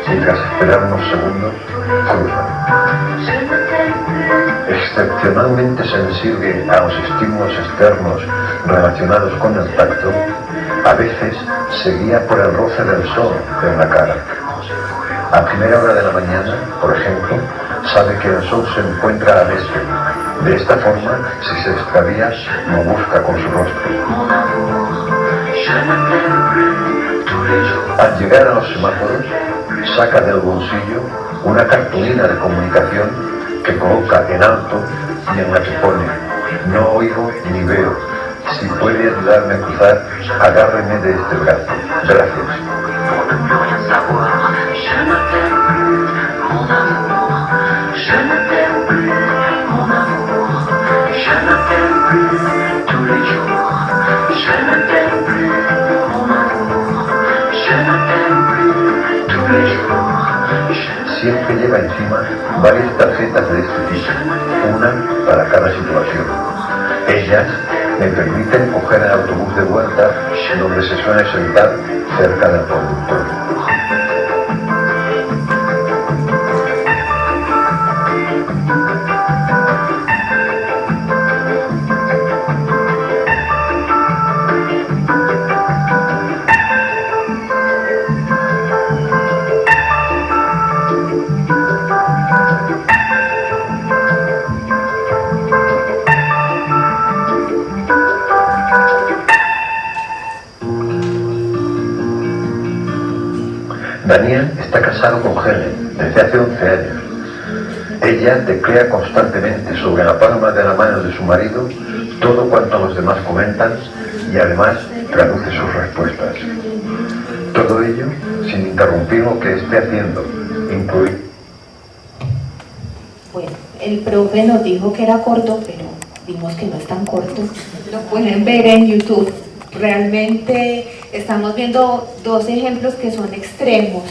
y tras esperar unos segundos, cruza. Excepcionalmente sensible a los estímulos externos relacionados con el tacto, a veces se guía por el roce del sol en la cara. A primera hora de la mañana, por ejemplo, sabe que el sol se encuentra al este. De esta forma, si se extravía, lo busca con su rostro. Al llegar a los semáforos, saca del bolsillo una cartulina de comunicación que coloca en alto y en la que pone: no oigo ni veo. Si puede ayudarme a cruzar, agárreme de este brazo. Gracias. Siempre lleva encima varias tarjetas de este tipo, una para cada situación. Ellas me permiten coger el autobús de vuelta, donde se suele sentar cerca del conductor. Daniel está casado con Helen desde hace 11 años. Ella teclea constantemente sobre la palma de la mano de su marido todo cuanto los demás comentan y además traduce sus respuestas. Todo ello sin interrumpir lo que esté haciendo, incluir. Bueno, el profe nos dijo que era corto, pero vimos que no es tan corto. Lo pueden ver en YouTube. realmente estamos viendo dos ejemplos que son extremos,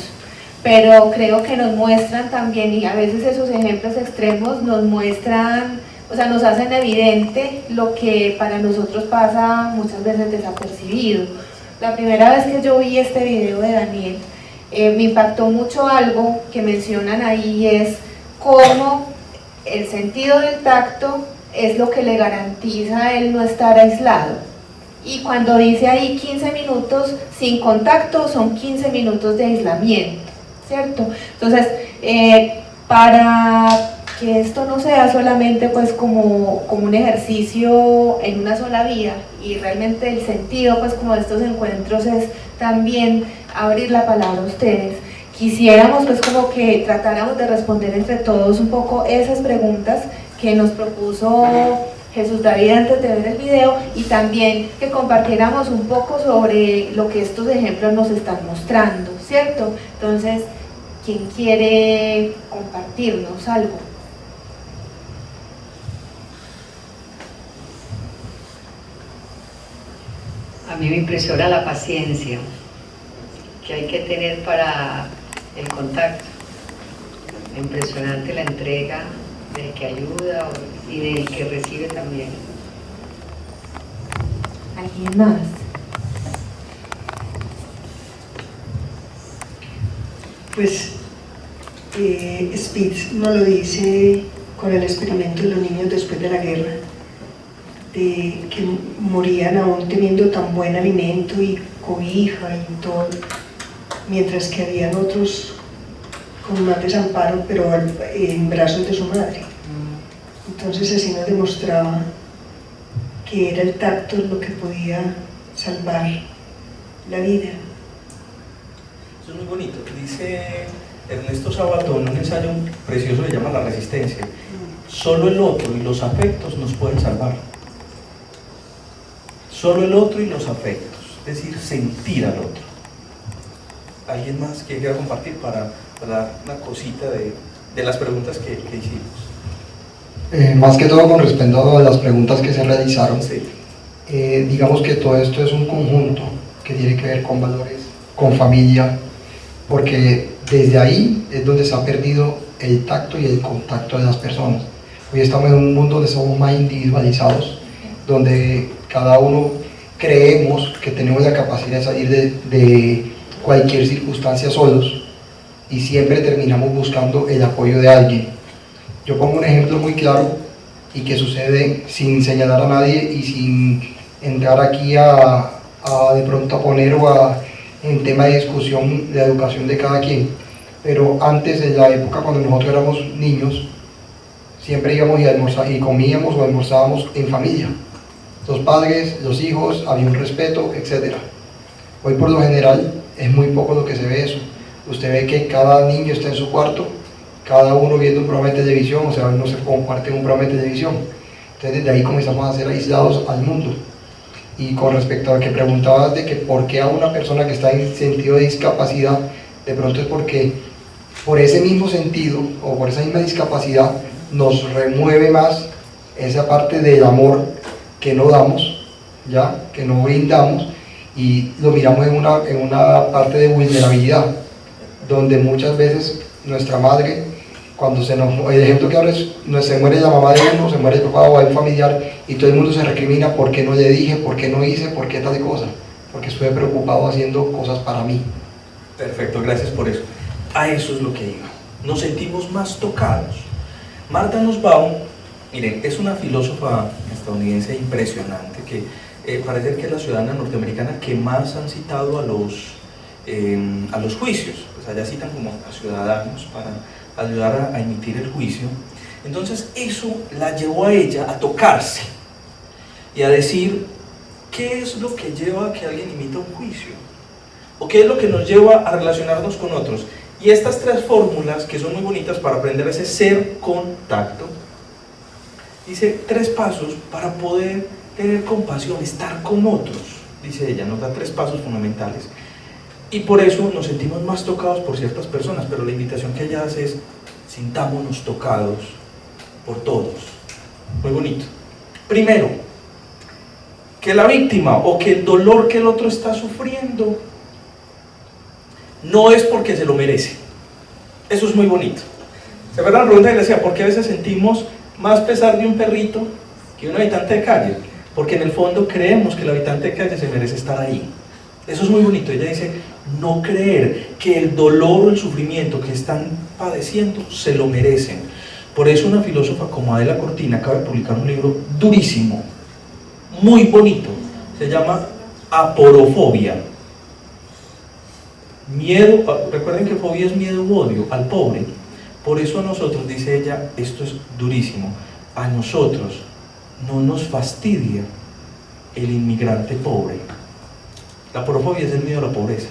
pero creo que nos muestran también, y a veces esos ejemplos extremos nos muestran, o sea, nos hacen evidente lo que para nosotros pasa muchas veces desapercibido. La primera vez que yo vi este video de Daniel, me impactó mucho algo que mencionan ahí, es cómo el sentido del tacto es lo que le garantiza a él no estar aislado. Y cuando dice ahí 15 minutos sin contacto, son 15 minutos de aislamiento, ¿cierto? Entonces, para que esto no sea solamente pues como un ejercicio en una sola vía, y realmente el sentido pues como de estos encuentros es también abrir la palabra a ustedes, quisiéramos pues como que tratáramos de responder entre todos un poco esas preguntas que nos propuso Jesús David antes de ver el video, y también que compartiéramos un poco sobre lo que estos ejemplos nos están mostrando, ¿cierto? Entonces, ¿quién quiere compartirnos algo? A mí me impresiona la paciencia que hay que tener para el contacto. Impresionante la entrega del que ayuda y del que recibe también. ¿Alguien más? Pues Spitz nos lo dice con el experimento de los niños después de la guerra, de que morían aún teniendo tan buen alimento y cobija y todo, mientras que habían otros con más desamparo, pero en brazos de su madre. Entonces así nos demostraba que era el tacto lo que podía salvar la vida. Eso es muy bonito. Dice Ernesto Sabato en un ensayo precioso que se llama La Resistencia: solo el otro y los afectos nos pueden salvar. Solo el otro y los afectos, es decir, sentir al otro. ¿Alguien más que quiera compartir para dar una cosita de las preguntas que hicimos? Más que todo con respecto a las preguntas que se realizaron, sí. Digamos que todo esto es un conjunto que tiene que ver con valores, con familia, porque desde ahí es donde se ha perdido el tacto y el contacto de las personas. Hoy estamos en un mundo donde somos más individualizados, donde cada uno creemos que tenemos la capacidad de salir de cualquier circunstancia solos, y siempre terminamos buscando el apoyo de alguien. Yo pongo un ejemplo muy claro y que sucede sin señalar a nadie y sin entrar aquí a de pronto a poner en tema de discusión la educación de cada quien. Pero antes, en la época cuando nosotros éramos niños, siempre íbamos y comíamos o almorzábamos en familia. Los padres, los hijos, había un respeto, etc. Hoy por lo general es muy poco lo que se ve eso. Usted ve que cada niño está en su cuarto, cada uno viendo un programa de televisión, o sea, no se comparte un programa de televisión. Entonces desde ahí comenzamos a ser aislados al mundo. Y con respecto a lo que preguntabas de que por qué a una persona que está en sentido de discapacidad, de pronto es porque por ese mismo sentido o por esa misma discapacidad nos remueve más esa parte del amor que no damos, ¿ya? Que no brindamos, y lo miramos en una parte de vulnerabilidad, donde muchas veces nuestra madre, cuando el ejemplo que ahora es, se muere la mamá de uno, se muere el papá o hay un familiar, y todo el mundo se recrimina: ¿por qué no le dije? ¿Por qué no hice? ¿Por qué tal cosa? Porque estuve preocupado haciendo cosas para mí. Perfecto, gracias por eso. A eso es lo que iba. Nos sentimos más tocados. Martha Nussbaum, miren, es una filósofa estadounidense impresionante que parece que es la ciudadana norteamericana que más han citado a los juicios. Pues allá citan como a ciudadanos para ayudar a emitir el juicio. Entonces eso la llevó a ella a tocarse y a decir: ¿qué es lo que lleva a que alguien imita un juicio? ¿O qué es lo que nos lleva a relacionarnos con otros? Y estas tres fórmulas, que son muy bonitas para aprender ese ser contacto, dice 3 pasos para poder tener compasión, estar con otros, dice ella, nos da 3 pasos fundamentales. Y por eso nos sentimos más tocados por ciertas personas, pero la invitación que ella hace es: sintámonos tocados por todos. Muy bonito. Primero, que la víctima o que el dolor que el otro está sufriendo no es porque se lo merece. Eso es muy bonito. ¿Se acuerdan la pregunta que le decía? ¿Por qué a veces sentimos más pesar de un perrito que un habitante de calle? Porque en el fondo creemos que el habitante de calle se merece estar ahí. Eso es muy bonito. Ella dice, no creer que el dolor o el sufrimiento que están padeciendo se lo merecen. Por eso una filósofa como Adela Cortina acaba de publicar un libro durísimo, muy bonito, se llama Aporofobia. Miedo, recuerden que fobia es miedo u odio al pobre. Por eso a nosotros, dice ella, esto es durísimo, a nosotros no nos fastidia el inmigrante pobre. La aporofobia es el miedo a la pobreza.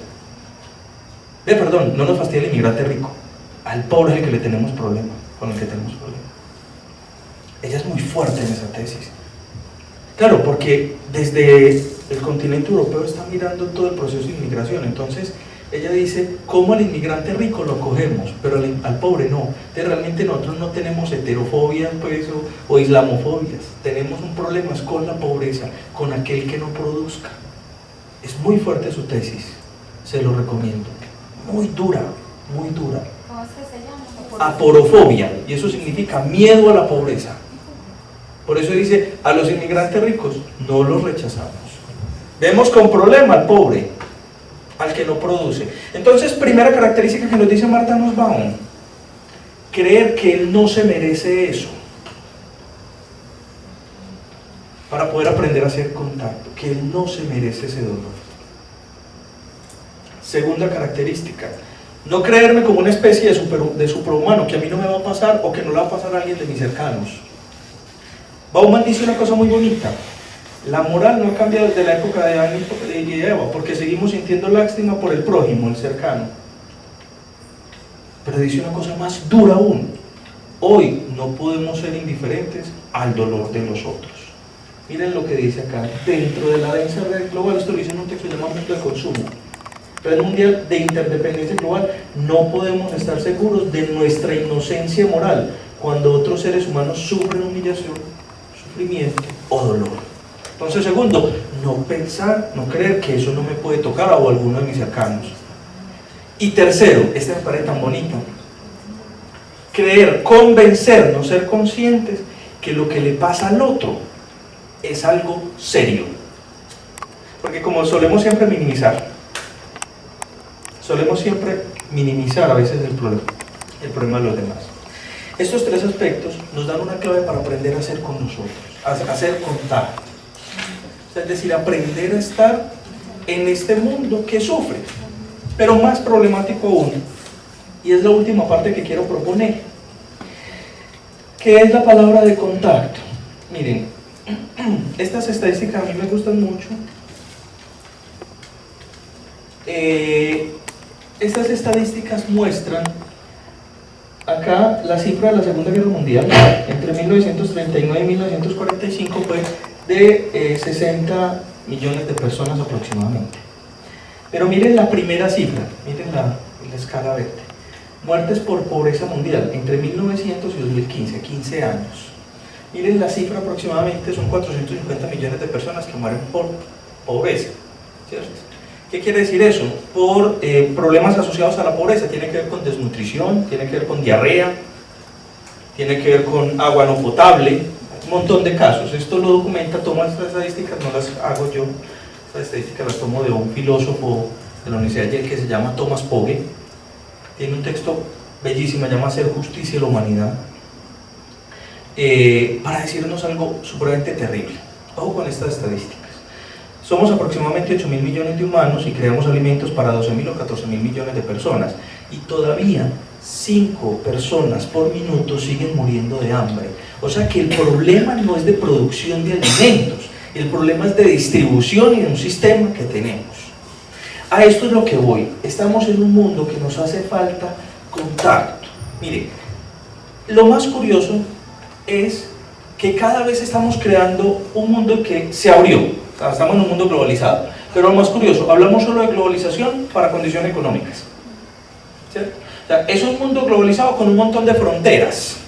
Perdón, no nos fastidia el inmigrante rico, al pobre es el que le tenemos problema, con el que tenemos problema. Ella es muy fuerte en esa tesis. Claro, porque desde el continente europeo está mirando todo el proceso de inmigración, entonces ella dice, ¿cómo al inmigrante rico lo acogemos? Pero al pobre no. Entonces realmente nosotros no tenemos heterofobias pues, o islamofobias, tenemos un problema es con la pobreza, con aquel que no produzca. Es muy fuerte su tesis, se lo recomiendo. Muy dura, muy dura. ¿Cómo es que se llama? Aporofobia, y eso significa miedo a la pobreza. Por eso dice, a los inmigrantes ricos no los rechazamos. Vemos con problema al pobre, al que no produce. Entonces, primera característica que nos dice Martha Nussbaum, creer que él no se merece eso, para poder aprender a hacer contacto, que él no se merece ese dolor. Segunda característica, no creerme como una especie de superhumano, que a mí no me va a pasar o que no le va a pasar a alguien de mis cercanos. Bauman dice una cosa muy bonita, la moral no ha cambiado desde la época de Adán y Eva, porque seguimos sintiendo lástima por el prójimo, el cercano. Pero dice una cosa más dura aún, hoy no podemos ser indiferentes al dolor de los otros. Miren lo que dice acá, dentro de la densa red global, esto lo dice en un texto llamado Mundo de Consumo, red mundial de interdependencia global, no podemos estar seguros de nuestra inocencia moral cuando otros seres humanos sufren humillación, sufrimiento o dolor. Entonces, segundo, no pensar, no creer que eso no me puede tocar a alguno de mis cercanos. Y tercero, este me parece tan bonito, creer, convencernos, ser conscientes que lo que le pasa al otro es algo serio. Porque como solemos siempre minimizar a veces el problema de los demás. Estos tres aspectos nos dan una clave para aprender a hacer con nosotros, a hacer contacto. Es decir, aprender a estar en este mundo que sufre, pero más problemático aún, y es la última parte que quiero proponer, que es la palabra de contacto. Miren, estas estadísticas a mí me gustan mucho. Estas estadísticas muestran acá la cifra de la Segunda Guerra Mundial, entre 1939 y 1945 fue de 60 millones de personas aproximadamente. Pero miren la primera cifra, miren la escala verde. Muertes por pobreza mundial entre 1900 y 2015, 15 años. Miren la cifra aproximadamente, son 450 millones de personas que mueren por pobreza, ¿cierto? ¿Qué quiere decir eso? Por problemas asociados a la pobreza, tiene que ver con desnutrición, tiene que ver con diarrea, tiene que ver con agua no potable, un montón de casos. Esto lo documenta, toma estas estadísticas, no las hago yo, estas estadísticas las tomo de un filósofo de la Universidad de Yale que se llama Thomas Pogge, tiene un texto bellísimo, se llama Hacer Justicia y la Humanidad, para decirnos algo supremamente terrible. Ojo con estas estadísticas. Somos aproximadamente 8.000 millones de humanos y creamos alimentos para 12.000 o 14.000 millones de personas, y todavía 5 personas por minuto siguen muriendo de hambre. O sea que el problema no es de producción de alimentos, el problema es de distribución y de un sistema que tenemos. A esto es lo que voy. Estamos en un mundo que nos hace falta contacto. Mire, lo más curioso es que cada vez estamos creando un mundo que se abrió. Estamos en un mundo globalizado, pero lo más curioso, hablamos solo de globalización para condiciones económicas, ¿cierto? O sea, es un mundo globalizado con un montón de fronteras.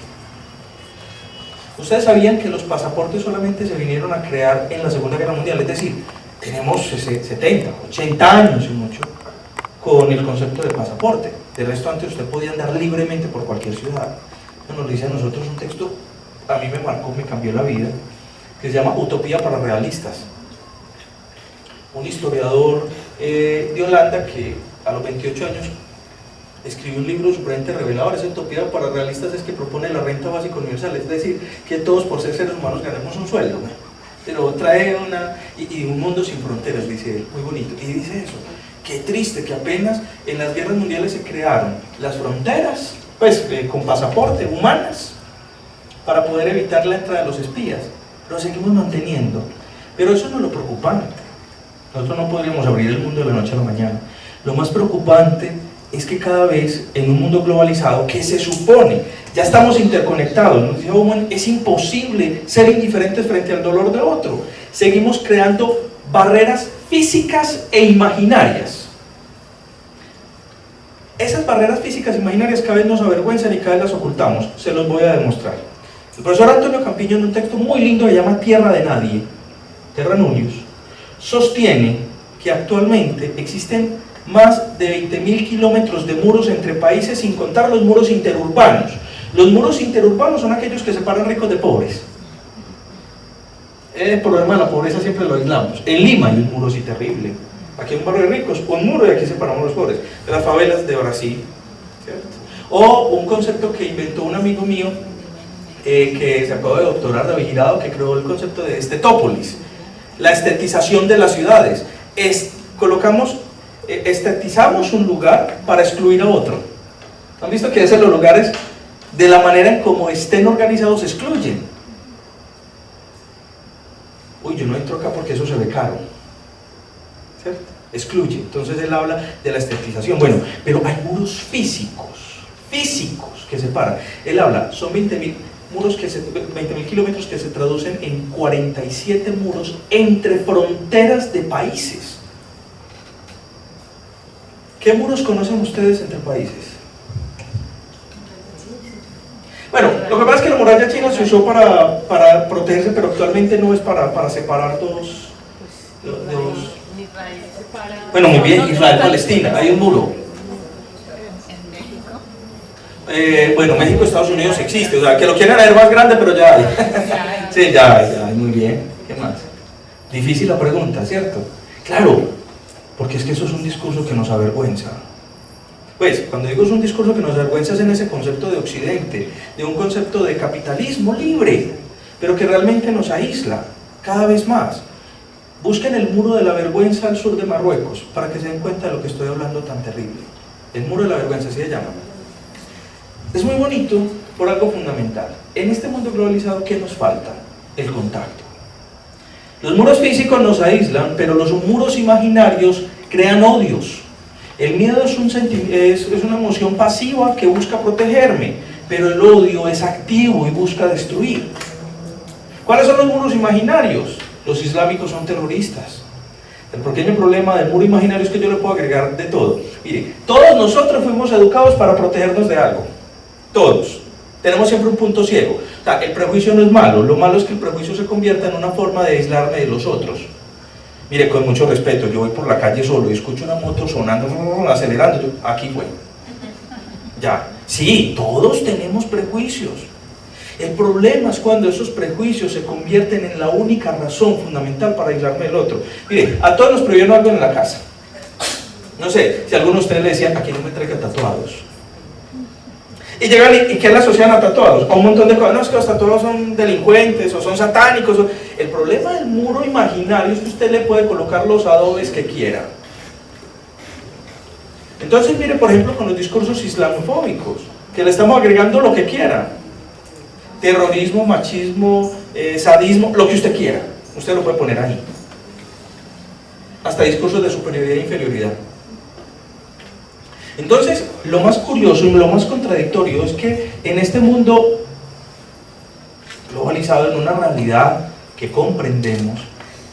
Ustedes sabían que los pasaportes solamente se vinieron a crear en la Segunda Guerra Mundial, es decir, tenemos 70, 80 años y mucho con el concepto de pasaporte. De resto, antes usted podía andar libremente por cualquier ciudad. Nos dice a nosotros un texto, a mí me marcó, me cambió la vida, que se llama Utopía para Realistas. Un historiador de Holanda que a los 28 años escribió un libro supremamente revelador. Esa Utopía para Realistas es que propone la renta básica universal, es decir, que todos por ser seres humanos ganemos un sueldo, ¿no? Pero trae un mundo sin fronteras, dice él, muy bonito. Y dice eso, qué triste que apenas en las guerras mundiales se crearon las fronteras, pues con pasaporte, humanas, para poder evitar la entrada de los espías. Lo seguimos manteniendo, pero eso no es lo preocupante. Nosotros no podríamos abrir el mundo de la noche a la mañana. Lo más preocupante es que cada vez en un mundo globalizado que se supone ya estamos interconectados, nos dice Bauman, es imposible ser indiferentes frente al dolor de otro. Seguimos creando barreras físicas e imaginarias. Esas barreras físicas e imaginarias cada vez nos avergüenzan y cada vez las ocultamos. Se los voy a demostrar. El profesor Antonio Campiño, en un texto muy lindo que se llama Tierra de Nadie, Terra Nullius, sostiene que actualmente existen más de 20.000 kilómetros de muros entre países, sin contar los muros interurbanos. Los muros interurbanos son aquellos que separan ricos de pobres. El problema de la pobreza siempre lo aislamos. En Lima hay un muro así terrible. Aquí hay un barrio de ricos, un muro, y aquí separamos los pobres. De las favelas de Brasil, ¿cierto? O un concepto que inventó un amigo mío que se acaba de doctorar de Vigirado, que creó el concepto de estetópolis, la estetización de las ciudades. Estetizamos un lugar para excluir a otro. ¿Han visto que a veces los lugares, de la manera en cómo estén organizados, se excluyen? Uy, yo no entro acá porque eso se ve caro, ¿cierto? Excluye. Entonces él habla de la estetización. Bueno, pero hay muros físicos que separan. Él habla, son 20.000 kilómetros que se traducen en 47 muros entre fronteras de países. ¿Qué muros conocen ustedes entre países? Bueno, lo que pasa es que la muralla china se usó para protegerse, pero actualmente no es para separar dos. Bueno, muy bien, Israel-Palestina, hay un muro. Bueno, México, Estados Unidos existe, o sea, que lo quieran hacer más grande, pero ya hay. Sí, ya hay, muy bien. ¿Qué más? Difícil la pregunta, ¿cierto? Claro, porque es que eso es un discurso que nos avergüenza. Pues, cuando digo es un discurso que nos avergüenza es en ese concepto de Occidente, de un concepto de capitalismo libre, pero que realmente nos aísla cada vez más. Busquen el muro de la vergüenza al sur de Marruecos, para que se den cuenta de lo que estoy hablando tan terrible. El muro de la vergüenza, así se llama. Es muy bonito por algo fundamental. En este mundo globalizado, ¿qué nos falta? El contacto. Los muros físicos nos aíslan, pero los muros imaginarios crean odios. El miedo es una emoción pasiva que busca protegerme, pero el odio es activo y busca destruir. ¿Cuáles son los muros imaginarios? Los islámicos son terroristas. El pequeño problema del muro imaginario es que yo le puedo agregar de todo. Mire, todos nosotros fuimos educados para protegernos de algo. Todos. Tenemos siempre un punto ciego. O sea, el prejuicio no es malo, lo malo es que el prejuicio se convierta en una forma de aislarme de los otros. Mire, con mucho respeto, yo voy por la calle solo y escucho una moto sonando, acelerando, aquí fue. Ya. Sí, todos tenemos prejuicios. El problema es cuando esos prejuicios se convierten en la única razón fundamental para aislarme del otro. Mire, a todos nos prohibieron algo en la casa. No sé, si alguno de ustedes le decían, aquí no me traiga tatuados. Y llegan y ¿qué le asocian a tatuados? A un montón de cosas. No, es que los tatuados son delincuentes o son satánicos. El problema del muro imaginario es que usted le puede colocar los adobes que quiera. Entonces mire, por ejemplo, con los discursos islamofóbicos, que le estamos agregando lo que quiera. Terrorismo, machismo, sadismo, lo que usted quiera. Usted lo puede poner ahí. Hasta discursos de superioridad e inferioridad. Entonces, lo más curioso y lo más contradictorio es que en este mundo globalizado, en una realidad que comprendemos,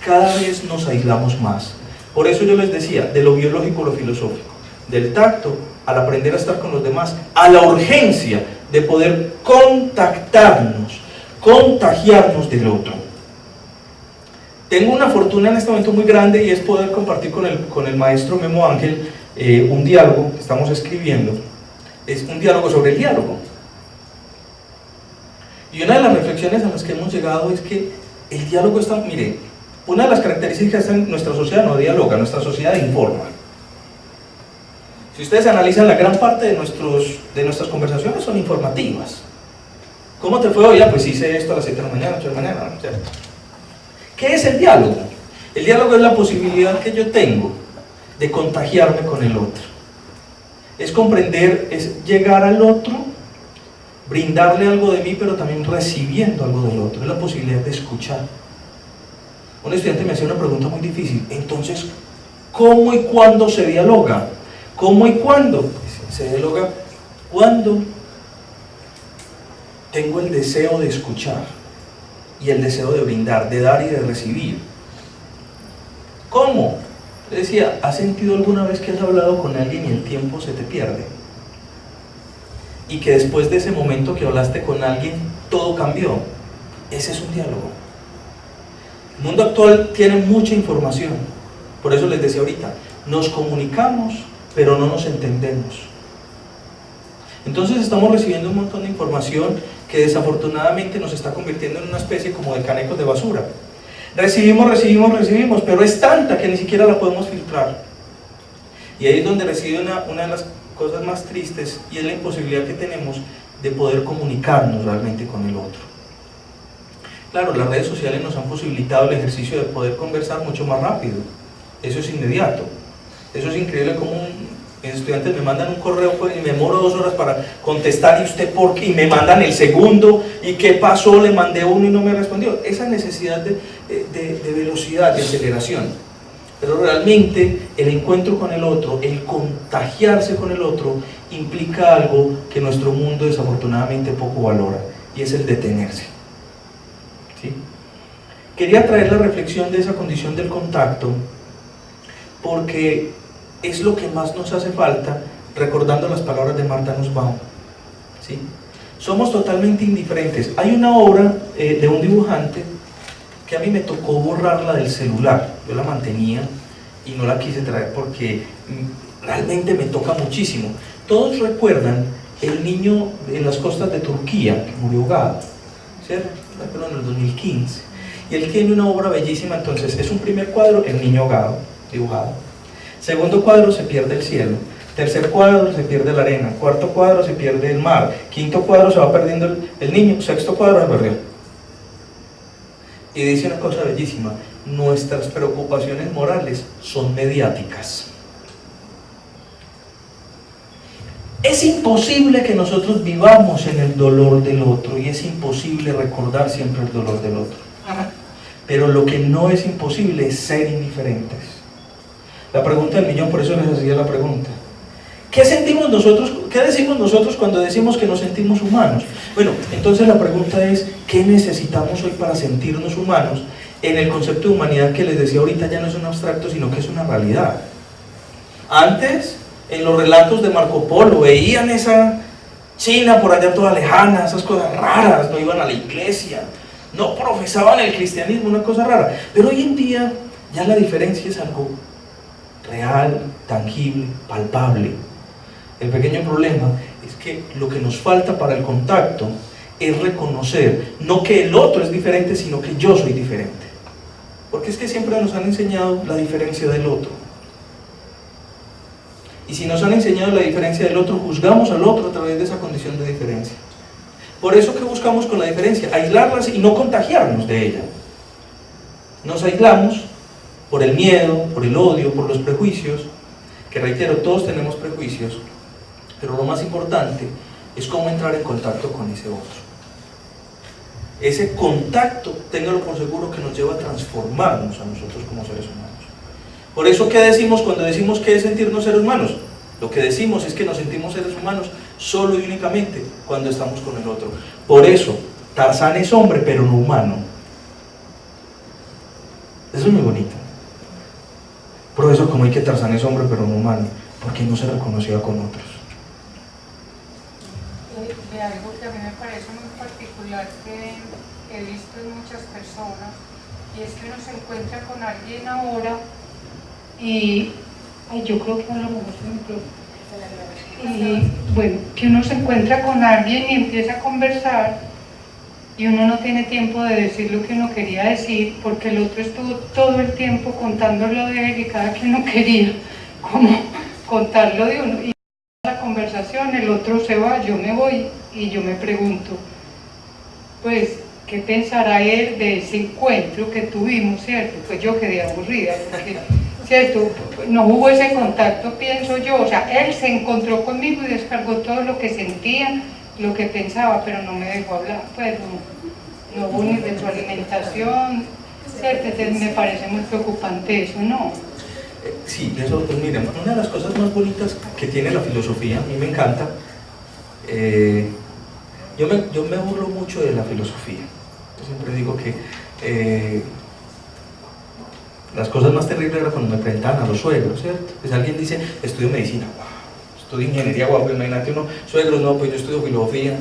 cada vez nos aislamos más. Por eso yo les decía, de lo biológico a lo filosófico, del tacto al aprender a estar con los demás, a la urgencia de poder contactarnos contagiarnos del otro. Tengo una fortuna en este momento muy grande y es poder compartir con el maestro Memo Ángel un diálogo que estamos escribiendo. Es un diálogo sobre el diálogo. Y una de las reflexiones a las que hemos llegado es que el diálogo está, mire, una de las características de nuestra sociedad no dialoga, nuestra sociedad informa. Si ustedes analizan, la gran parte de nuestras conversaciones son informativas. ¿Cómo te fue hoy? Pues hice esto a las 7 de la mañana, 8 de la mañana, ¿cierto? ¿Qué es el diálogo? El diálogo es la posibilidad que yo tengo de contagiarme con el otro. Es comprender, es llegar al otro, brindarle algo de mí, pero también recibiendo algo del otro. Es la posibilidad de escuchar. Un estudiante me hacía una pregunta muy difícil. Entonces, ¿cómo y cuándo se dialoga? ¿Cómo y cuándo? Se dialoga cuando tengo el deseo de escuchar y el deseo de brindar, de dar y de recibir. ¿Cómo? Le decía, ¿has sentido alguna vez que has hablado con alguien y el tiempo se te pierde? Y que después de ese momento que hablaste con alguien, todo cambió. Ese es un diálogo. El mundo actual tiene mucha información. Por eso les decía ahorita, nos comunicamos, pero no nos entendemos. Entonces estamos recibiendo un montón de información que desafortunadamente nos está convirtiendo en una especie como de canecos de basura. Recibimos, pero es tanta que ni siquiera la podemos filtrar. Y ahí es donde reside una de las cosas más tristes, y es la imposibilidad que tenemos de poder comunicarnos realmente con el otro. Claro, las redes sociales nos han posibilitado el ejercicio de poder conversar mucho más rápido. Eso es inmediato. Eso es increíble como mis estudiantes me mandan un correo y me demoro 2 horas para contestar, y usted por qué, y me mandan el segundo, y qué pasó, le mandé uno y no me respondió. Esa necesidad de velocidad, de aceleración. Pero realmente el encuentro con el otro, el contagiarse con el otro, implica algo que nuestro mundo desafortunadamente poco valora, y es el detenerse. ¿Sí? Quería traer la reflexión de esa condición del contacto, porque es lo que más nos hace falta, recordando las palabras de Martha Nussbaum. ¿Sí? Somos totalmente indiferentes. Hay una obra de un dibujante que a mí me tocó borrarla del celular. Yo la mantenía y no la quise traer porque realmente me toca muchísimo. Todos recuerdan el niño en las costas de Turquía que murió ahogado, ¿cierto? En el 2015. Y él tiene una obra bellísima. Entonces es un primer cuadro, el niño ahogado, dibujado. Segundo cuadro, se pierde el cielo. Tercer cuadro, se pierde la arena. Cuarto cuadro, se pierde el mar. Quinto cuadro, se va perdiendo el niño. Sexto cuadro, se perdió. Y dice una cosa bellísima: nuestras preocupaciones morales son mediáticas. Es imposible que nosotros vivamos en el dolor del otro, y es imposible recordar siempre el dolor del otro. Pero lo que no es imposible es ser indiferentes. La pregunta del millón, por eso les hacía la pregunta. ¿Qué sentimos nosotros? ¿Qué decimos nosotros cuando decimos que nos sentimos humanos? Bueno, entonces la pregunta es, ¿qué necesitamos hoy para sentirnos humanos? En el concepto de humanidad que les decía ahorita ya no es un abstracto, sino que es una realidad. Antes, en los relatos de Marco Polo, veían esa China por allá toda lejana, esas cosas raras, no iban a la iglesia, no profesaban el cristianismo, una cosa rara. Pero hoy en día ya la diferencia es algo real, tangible, palpable. El pequeño problema es que lo que nos falta para el contacto es reconocer, no que el otro es diferente, sino que yo soy diferente. Porque es que siempre nos han enseñado la diferencia del otro. Y si nos han enseñado la diferencia del otro, juzgamos al otro a través de esa condición de diferencia. Por eso que buscamos con la diferencia, aislarlas y no contagiarnos de ella. Nos aislamos por el miedo, por el odio, por los prejuicios, que reitero, todos tenemos prejuicios, pero lo más importante es cómo entrar en contacto con ese otro. Ese contacto, téngalo por seguro, que nos lleva a transformarnos a nosotros como seres humanos. Por eso, ¿qué decimos cuando decimos que es sentirnos seres humanos? Lo que decimos es que nos sentimos seres humanos solo y únicamente cuando estamos con el otro. Por eso, Tarzán es hombre, pero no humano. Eso es muy bonito. Por eso, como hay que Tarzán es hombre, pero no humano, porque no se reconocía con otros. Me algo que a mí me parece muy particular que he visto en muchas personas, y es que uno se encuentra con alguien ahora y yo creo que hablamos y bueno, que uno se encuentra con alguien y empieza a conversar y uno no tiene tiempo de decir lo que uno quería decir porque el otro estuvo todo el tiempo contándolo de él y cada quien no quería como contarlo de uno, y la conversación, el otro se va, yo me voy y yo me pregunto, pues, ¿qué pensará él de ese encuentro que tuvimos, cierto? Pues yo quedé aburrida, porque, cierto, no hubo ese contacto, pienso yo, o sea, él se encontró conmigo y descargó todo lo que sentía, lo que pensaba, pero no me dejó hablar, pues no hubo ni retroalimentación, cierto, entonces me parece muy preocupante eso, ¿no? Sí, eso, pues miren, una de las cosas más bonitas que tiene la filosofía, a mí me encanta, yo me burlo mucho de la filosofía. Yo siempre digo que las cosas más terribles eran cuando me presentaban a los suegros, ¿cierto? Pues alguien dice, estudio medicina, wow, estudio ingeniería, wow, pues imagínate uno, suegros, no, pues yo estudio filosofía,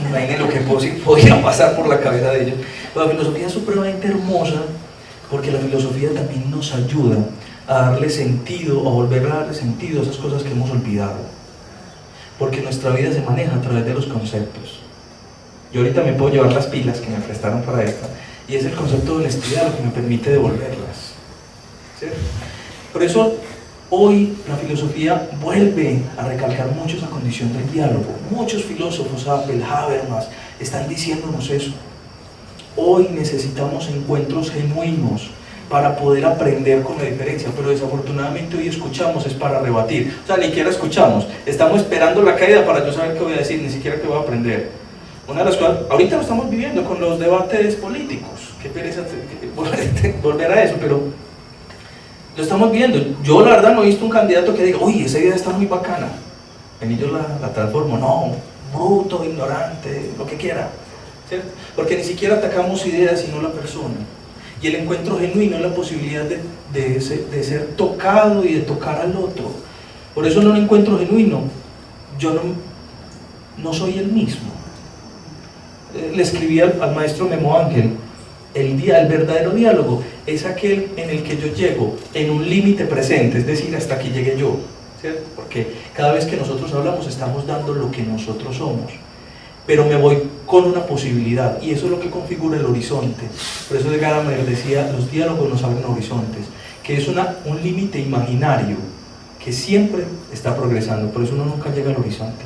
imagínate lo que podía pasar por la cabeza de ellos. Pero la filosofía es supremamente hermosa, porque la filosofía también nos ayuda a darle sentido, a volver a darle sentido a esas cosas que hemos olvidado. Porque nuestra vida se maneja a través de los conceptos. Yo ahorita me puedo llevar las pilas que me prestaron para esta, y es el concepto de honestidad lo que me permite devolverlas. ¿Sí? Por eso, hoy la filosofía vuelve a recalcar mucho esa condición del diálogo. Muchos filósofos, Apple, Habermas, están diciéndonos eso. Hoy necesitamos encuentros genuinos para poder aprender con la diferencia, pero desafortunadamente hoy escuchamos es para rebatir, o sea, ni siquiera escuchamos, estamos esperando la caída para yo saber qué voy a decir, ni siquiera qué voy a aprender. Una de las cosas, ahorita lo estamos viviendo con los debates políticos, qué pereza volver a eso, pero lo estamos viendo. Yo la verdad no he visto un candidato que diga, uy, esa idea está muy bacana, en ellos la transformo, no, bruto, ignorante, lo que quiera, ¿cierto? Porque ni siquiera atacamos ideas sino la persona. Y el encuentro genuino es la posibilidad de ser tocado y de tocar al otro. Por eso en un encuentro genuino, yo no soy el mismo. Le escribí al maestro Memo Ángel, el verdadero diálogo es aquel en el que yo llego en un límite presente, es decir, hasta aquí llegué yo, ¿cierto? Porque cada vez que nosotros hablamos estamos dando lo que nosotros somos. Pero me voy con una posibilidad, y eso es lo que configura el horizonte. Por eso de Gadamer decía, los diálogos nos abren horizontes, que es un límite imaginario que siempre está progresando, por eso uno nunca llega al horizonte.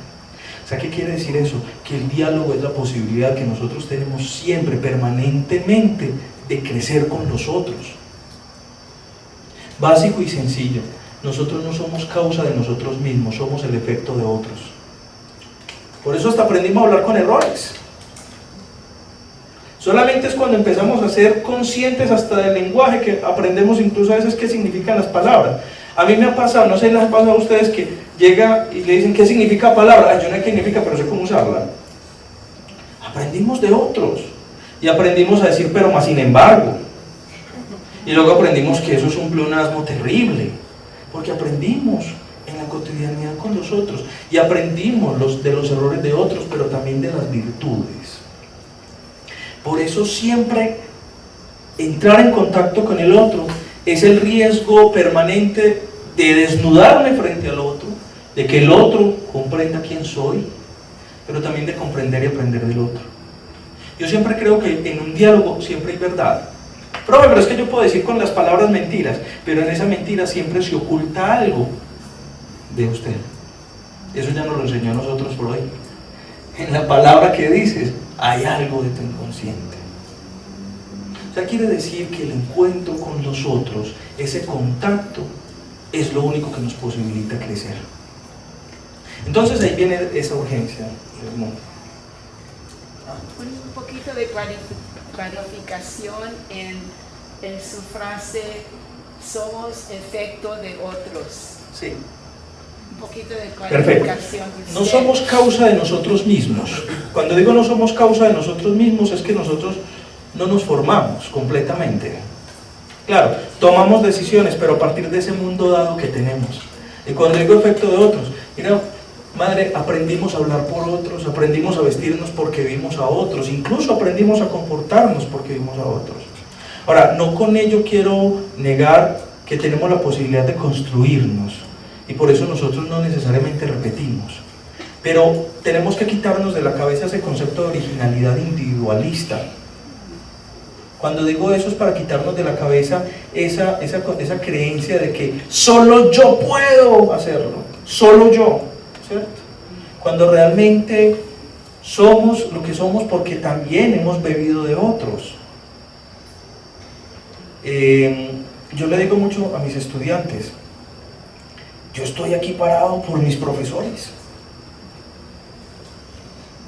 O sea, ¿qué quiere decir eso? Que el diálogo es la posibilidad que nosotros tenemos siempre, permanentemente, de crecer con los otros. Básico y sencillo, nosotros no somos causa de nosotros mismos, somos el efecto de otros. Por eso hasta aprendimos a hablar con errores. Solamente es cuando empezamos a ser conscientes hasta del lenguaje que aprendemos incluso a veces qué significan las palabras. A mí me ha pasado, no sé si les ha pasado a ustedes que llega y le dicen qué significa palabra, yo no sé qué significa pero sé cómo usarla. Aprendimos de otros y aprendimos a decir pero más sin embargo. Y luego aprendimos que eso es un pleonasmo terrible, porque aprendimos en la cotidianidad con los otros y aprendimos de los errores de otros, pero también de las virtudes. Por eso siempre entrar en contacto con el otro es el riesgo permanente de desnudarme frente al otro, de que el otro comprenda quién soy, pero también de comprender y aprender del otro. Yo siempre creo que en un diálogo siempre hay verdad. Profe, pero es que yo puedo decir con las palabras mentiras, pero en esa mentira siempre se oculta algo de usted. Eso ya nos lo enseñó a nosotros por hoy. En la palabra que dices hay algo de tu inconsciente. O sea, quiere decir que el encuentro con los otros, ese contacto, es lo único que nos posibilita crecer. Entonces ahí viene esa urgencia del mundo. Un poquito de clarificación en su frase, somos efecto de otros. Sí. Un poquito de clarificación. Perfecto. No somos causa de nosotros mismos. Cuando digo no somos causa de nosotros mismos es que nosotros no nos formamos completamente. Claro, tomamos decisiones, pero a partir de ese mundo dado que tenemos. Y cuando digo efecto de otros, mira, Madre, aprendimos a hablar por otros, aprendimos a vestirnos porque vimos a otros, incluso aprendimos a comportarnos porque vimos a otros. Ahora, no con ello quiero negar que tenemos la posibilidad de construirnos, y por eso nosotros no necesariamente repetimos, pero tenemos que quitarnos de la cabeza ese concepto de originalidad individualista. Cuando digo eso es para quitarnos de la cabeza esa creencia de que solo yo puedo hacerlo, solo yo, ¿cierto? Cuando realmente somos lo que somos porque también hemos bebido de otros. Yo le digo mucho a mis estudiantes, yo estoy aquí parado por mis profesores.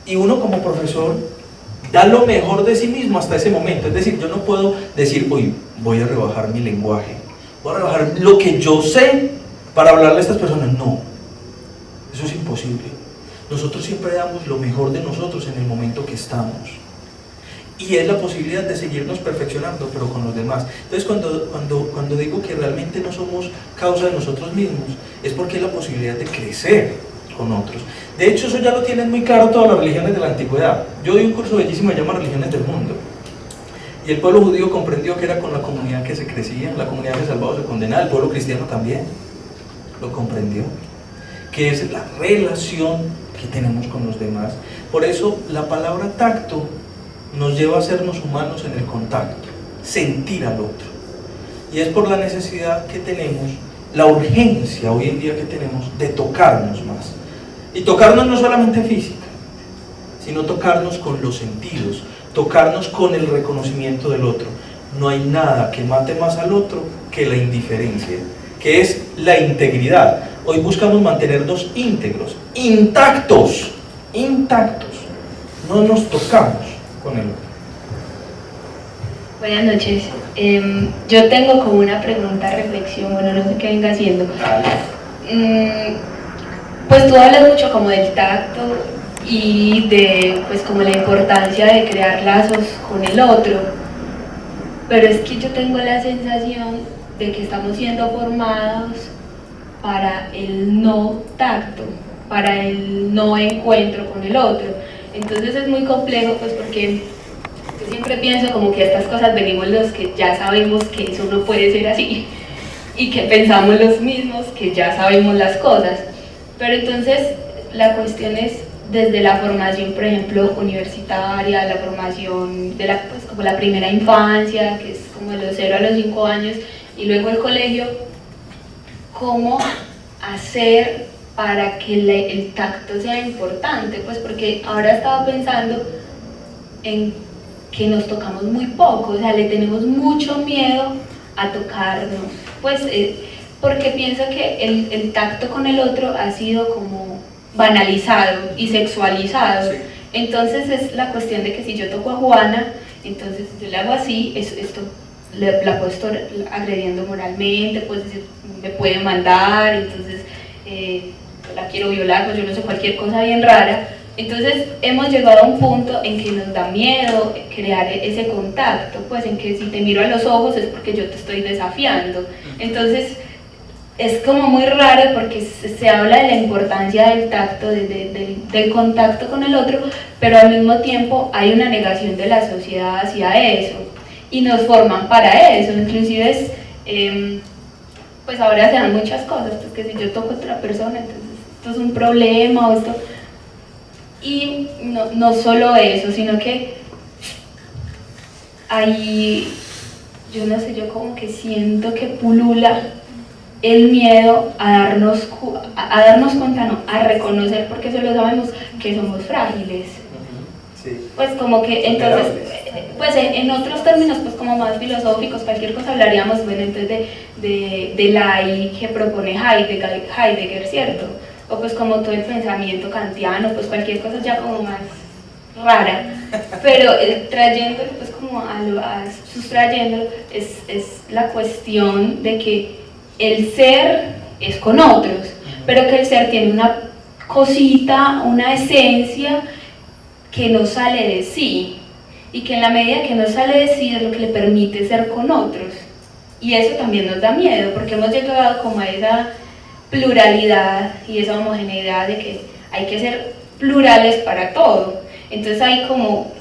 Y uno como profesor da lo mejor de sí mismo hasta ese momento. Es decir, yo no puedo decir, uy, voy a rebajar mi lenguaje, voy a rebajar lo que yo sé para hablarle a estas personas. No, eso es imposible. Nosotros siempre damos lo mejor de nosotros en el momento que estamos. Y es la posibilidad de seguirnos perfeccionando, pero con los demás. Entonces, cuando digo que realmente no somos causa de nosotros mismos, es porque hay la posibilidad de crecer con otros. De hecho, eso ya lo tienen muy claro todas las religiones de la antigüedad. Yo di un curso bellísimo que se llama Religiones del Mundo. Y el pueblo judío comprendió que era con la comunidad que se crecía, la comunidad que salvaba o se condenaba. El pueblo cristiano también lo comprendió, que es la relación que tenemos con los demás. Por eso la palabra tacto nos lleva a sernos humanos en el contacto, sentir al otro. Y es por la necesidad que tenemos, la urgencia hoy en día que tenemos de tocarnos más. Y tocarnos no solamente física, sino tocarnos con los sentidos, tocarnos con el reconocimiento del otro. No hay nada que mate más al otro que la indiferencia, que es la integridad. Hoy buscamos mantenernos íntegros, intactos, no nos tocamos con el otro. Buenas noches. Yo tengo como una pregunta, reflexión, bueno, no sé qué venga haciendo. Pues tú hablas mucho como del tacto y de pues como la importancia de crear lazos con el otro, pero es que yo tengo la sensación de que estamos siendo formados para el no tacto, para el no encuentro con el otro. Entonces es muy complejo, pues porque yo siempre pienso como que a estas cosas venimos los que ya sabemos que eso no puede ser así y que pensamos los mismos que ya sabemos las cosas. Pero entonces la cuestión es desde la formación, por ejemplo, universitaria, la formación de pues como la primera infancia, que es como de los 0 a los 5 años, y luego el colegio, ¿cómo hacer para que el tacto sea importante? Pues porque ahora estaba pensando en que nos tocamos muy poco, o sea, le tenemos mucho miedo a tocarnos, pues porque pienso que el tacto con el otro ha sido como banalizado y sexualizado. Sí. Entonces es la cuestión de que si yo toco a Juana, entonces yo le hago así, esto la puedo estar agrediendo moralmente, pues me puede mandar, entonces la quiero violar, pues yo no sé, cualquier cosa bien rara. Entonces hemos llegado a un punto en que nos da miedo crear ese contacto, pues en que si te miro a los ojos es porque yo te estoy desafiando. Entonces es como muy raro porque se habla de la importancia del tacto, del contacto con el otro, pero al mismo tiempo hay una negación de la sociedad hacia eso y nos forman para eso. Inclusive pues ahora se dan muchas cosas, pues que si yo toco a otra persona, entonces esto es un problema o esto. Y no solo eso, sino que hay, yo no sé, yo como que siento que pulula el miedo a darnos cuenta, no, a reconocer, porque eso lo sabemos, que somos frágiles. Sí. Pues como que entonces, pues en otros términos, pues como más filosóficos, cualquier cosa hablaríamos, bueno, entonces de la I que propone Heidegger, ¿cierto? O pues como todo el pensamiento kantiano, pues cualquier cosa ya como más rara, pero trayéndolo pues como sustrayéndolo es la cuestión de que el ser es con otros, pero que el ser tiene una cosita, una esencia que no sale de sí, y que en la medida que no sale de sí es lo que le permite ser con otros, y eso también nos da miedo, porque hemos llegado como a esa pluralidad y esa homogeneidad de que hay que ser plurales para todo. Entonces hay como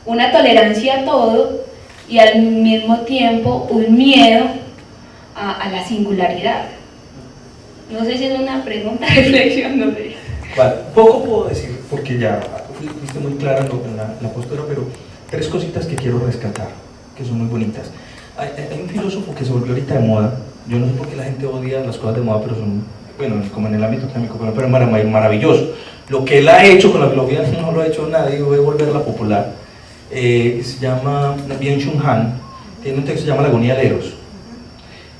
una tolerancia a todo y al mismo tiempo un miedo a la singularidad. No sé si es una pregunta, reflexión, no sé. Vale, poco puedo decir, porque ya fuiste muy clara en la postura, pero 3 cositas que quiero rescatar, que son muy bonitas. Hay un filósofo que se volvió ahorita de moda, yo no sé por qué la gente odia las cosas de moda, pero son, bueno, como en el ámbito académico, pero maravilloso. Lo que él ha hecho con la filosofía no lo ha hecho nadie, voy a volverla popular. Se llama Byung-Chul Han, tiene un texto que se llama La agonía del Eros,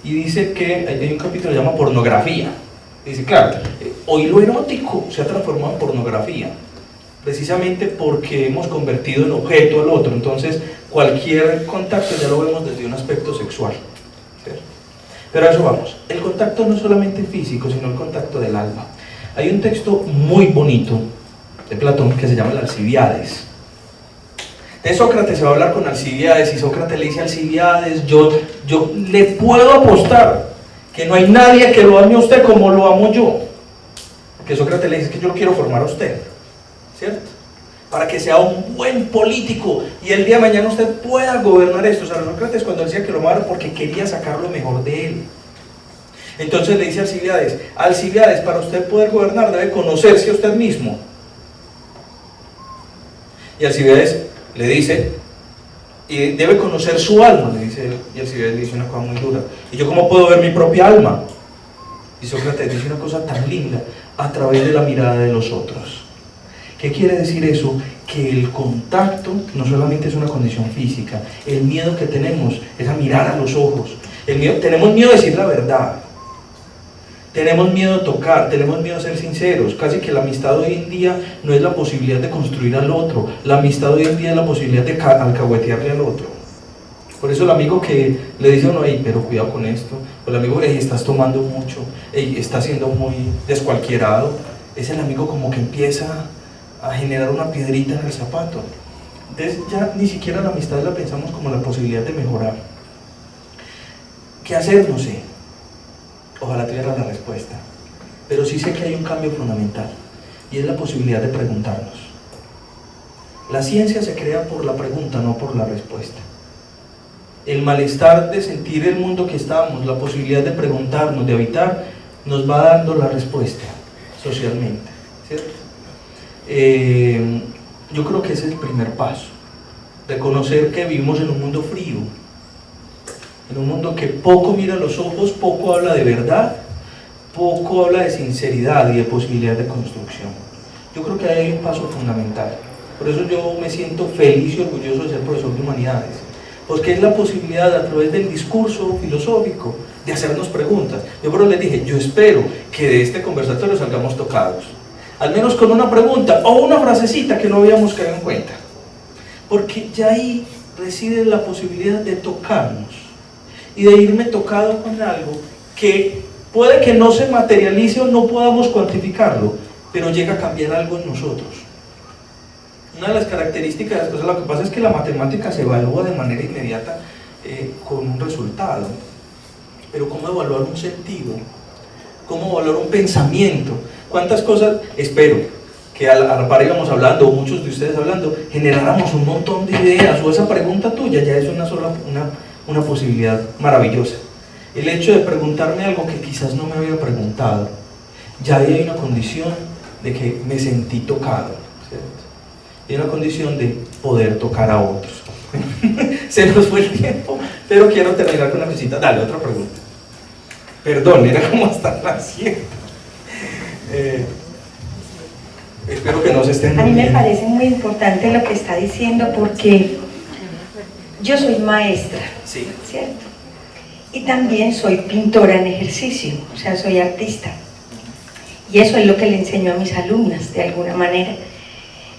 y dice que hay un capítulo que se llama pornografía. Dice, claro, hoy lo erótico se ha transformado en pornografía, precisamente porque hemos convertido en objeto al otro, entonces cualquier contacto ya lo vemos desde un aspecto sexual, ¿cierto? Pero a eso vamos. El contacto no es solamente físico, sino el contacto del alma. Hay un texto muy bonito de Platón que se llama el Alcibiades. De Sócrates se va a hablar con Alcibiades y Sócrates le dice a Alcibiades, yo le puedo apostar que no hay nadie que lo ame a usted como lo amo yo. Que Sócrates le dice que yo lo quiero formar a usted, ¿cierto? Para que sea un buen político y el día de mañana usted pueda gobernar esto. O sea, Sócrates cuando decía que lo amaba porque quería sacar lo mejor de él. Entonces le dice a Alcibiades, para usted poder gobernar debe conocerse a usted mismo. Y Alcibiades le dice, y debe conocer su alma, le dice él, y Alcibiades le dice una cosa muy dura. ¿Y yo cómo puedo ver mi propia alma? Y Sócrates dice una cosa tan linda, a través de la mirada de los otros. ¿Qué quiere decir eso? Que el contacto no solamente es una condición física, el miedo que tenemos es a mirar a los ojos, tenemos miedo de decir la verdad, tenemos miedo de tocar, tenemos miedo de ser sinceros, casi que la amistad hoy en día no es la posibilidad de construir al otro, la amistad hoy en día es la posibilidad de alcahuetearle al otro. Por eso el amigo que le dice a uno, hey, pero cuidado con esto, o el amigo, hey, estás tomando mucho, hey, estás siendo muy descualquierado, es el amigo como que empieza a generar una piedrita en el zapato. Entonces ya ni siquiera la amistad la pensamos como la posibilidad de mejorar. ¿Qué hacer? No sé. Ojalá tuviera la respuesta. Pero sí sé que hay un cambio fundamental y es la posibilidad de preguntarnos. La ciencia se crea por la pregunta, no por la respuesta. El malestar de sentir el mundo que estamos, la posibilidad de preguntarnos, de habitar, nos va dando la respuesta socialmente, ¿cierto? Yo creo que ese es el primer paso, reconocer que vivimos en un mundo frío, en un mundo que poco mira a los ojos, poco habla de verdad, poco habla de sinceridad y de posibilidad de construcción. Yo creo que ahí hay un paso fundamental. Por eso yo me siento feliz y orgulloso de ser profesor de humanidades, porque es la posibilidad a través del discurso filosófico de hacernos preguntas. Yo por eso les dije, yo espero que de este conversatorio salgamos tocados, al menos con una pregunta o una frasecita que no habíamos caído en cuenta, porque ya ahí reside la posibilidad de tocarnos y de irme tocado con algo que puede que no se materialice o no podamos cuantificarlo, pero llega a cambiar algo en nosotros. Una de las características de las cosas, lo que pasa es que la matemática se evalúa de manera inmediata con un resultado, pero ¿cómo evaluar un sentido? ¿Cómo evaluar un pensamiento? ¿Cuántas cosas? Espero que a la par íbamos hablando, o muchos de ustedes hablando, generáramos un montón de ideas, o esa pregunta tuya ya es una posibilidad maravillosa. El hecho de preguntarme algo que quizás no me había preguntado, ya ahí hay una condición de que me sentí tocado, ¿cierto? Y una condición de poder tocar a otros. Se nos fue el tiempo, pero quiero terminar con una cosita. Dale, otra pregunta. Perdón, era como hasta las 7. Espero que no se estén... A mí me parece muy importante lo que está diciendo, porque yo soy maestra, sí, ¿cierto? Y también soy pintora en ejercicio, o sea, soy artista. Y eso es lo que le enseño a mis alumnas, de alguna manera.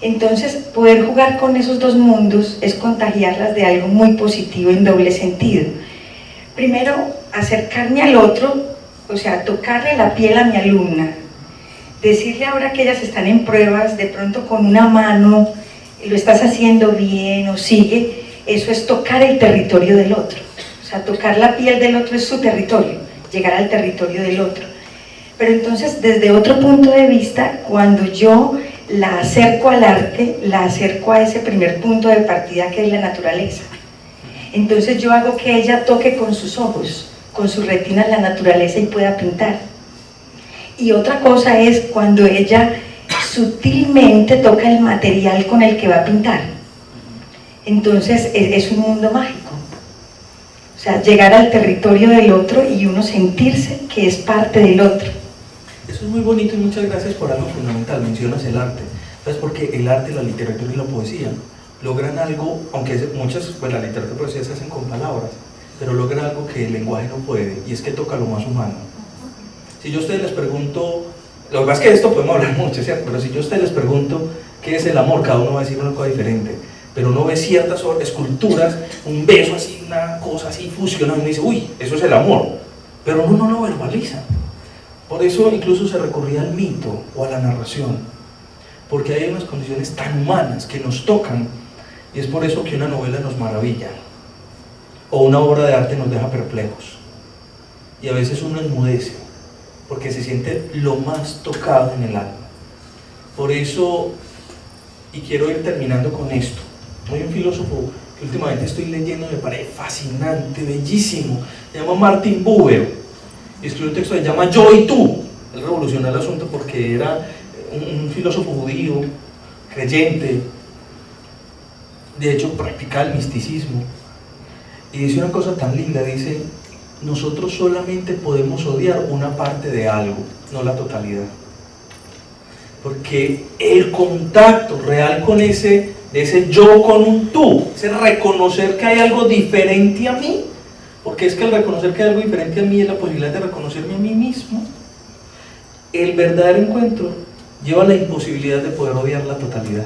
Entonces, poder jugar con esos dos mundos es contagiarlas de algo muy positivo en doble sentido. Primero, acercarme al otro, o sea, tocarle la piel a mi alumna, decirle ahora que ellas están en pruebas, de pronto con una mano, lo estás haciendo bien o sigue, eso es tocar el territorio del otro. O sea, tocar la piel del otro es su territorio, llegar al territorio del otro. Pero entonces, desde otro punto de vista, cuando yo la acerco al arte, la acerco a ese primer punto de partida que es la naturaleza. Entonces yo hago que ella toque con sus ojos, con su retina la naturaleza y pueda pintar. Y otra cosa es cuando ella sutilmente toca el material con el que va a pintar. Entonces es un mundo mágico. O sea, llegar al territorio del otro y uno sentirse que es parte del otro. Eso es muy bonito y muchas gracias por algo fundamental, mencionas el arte. ¿Sabes? Porque el arte, la literatura y la poesía logran algo, aunque muchas, pues la literatura y la poesía se hacen con palabras, pero logran algo que el lenguaje no puede, y es que toca lo más humano. Si yo a ustedes les pregunto, lo que pasa es que esto podemos hablar mucho, ¿cierto? Pero si yo a ustedes les pregunto qué es el amor, cada uno va a decir una cosa diferente, pero uno ve ciertas esculturas, un beso así, una cosa así fusionada, y uno dice, uy, eso es el amor, pero uno no lo verbaliza. Por eso incluso se recurría al mito o a la narración, porque hay unas condiciones tan humanas que nos tocan, y es por eso que una novela nos maravilla, o una obra de arte nos deja perplejos, y a veces uno enmudece, porque se siente lo más tocado en el alma. Por eso, y quiero ir terminando con esto, hay un filósofo que últimamente estoy leyendo, me parece fascinante, bellísimo, se llama Martin Buber, y escribió un texto que se llama Yo y tú. Él revolucionó el asunto porque era un filósofo judío, creyente, de hecho practicaba el misticismo, y dice una cosa tan linda, dice, nosotros solamente podemos odiar una parte de algo, no la totalidad, porque el contacto real con ese yo con un tú, ese reconocer que hay algo diferente a mí, porque es que el reconocer que hay algo diferente a mí es la posibilidad de reconocerme a mí mismo. El verdadero encuentro lleva a la imposibilidad de poder odiar la totalidad.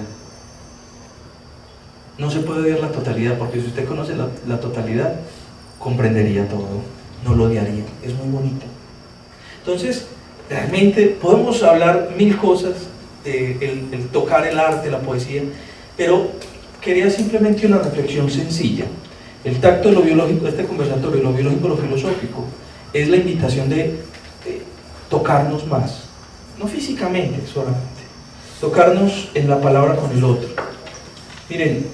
No se puede odiar la totalidad, porque si usted conoce la totalidad, comprendería todo, no lo odiaría, es muy bonito. Entonces, realmente podemos hablar mil cosas, el tocar el arte, la poesía, pero quería simplemente una reflexión sencilla. El tacto de lo biológico, este conversatorio, lo biológico, lo filosófico, es la invitación de tocarnos más, no físicamente solamente, tocarnos en la palabra con el otro. Miren,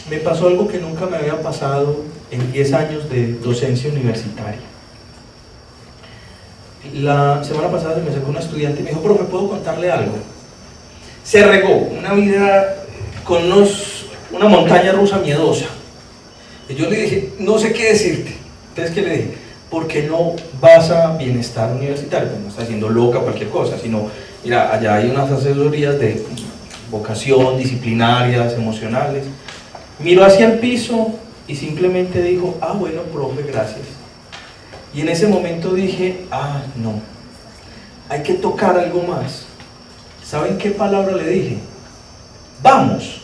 me pasó algo que nunca me había pasado en 10 años de docencia universitaria. La semana pasada se me acercó una estudiante y me dijo, profe, ¿puedo contarle algo? Se regó una vida con una montaña rusa miedosa. Y yo le dije, no sé qué decirte. Entonces, ¿qué le dije? Porque no vas a bienestar universitario, pues no estás haciendo loca cualquier cosa, sino, mira, allá hay unas asesorías de vocación, disciplinarias, emocionales. Miró hacia el piso y simplemente dijo, ah, bueno, profe, gracias. Y en ese momento dije, ah, no, hay que tocar algo más. ¿Saben qué palabra le dije? Vamos.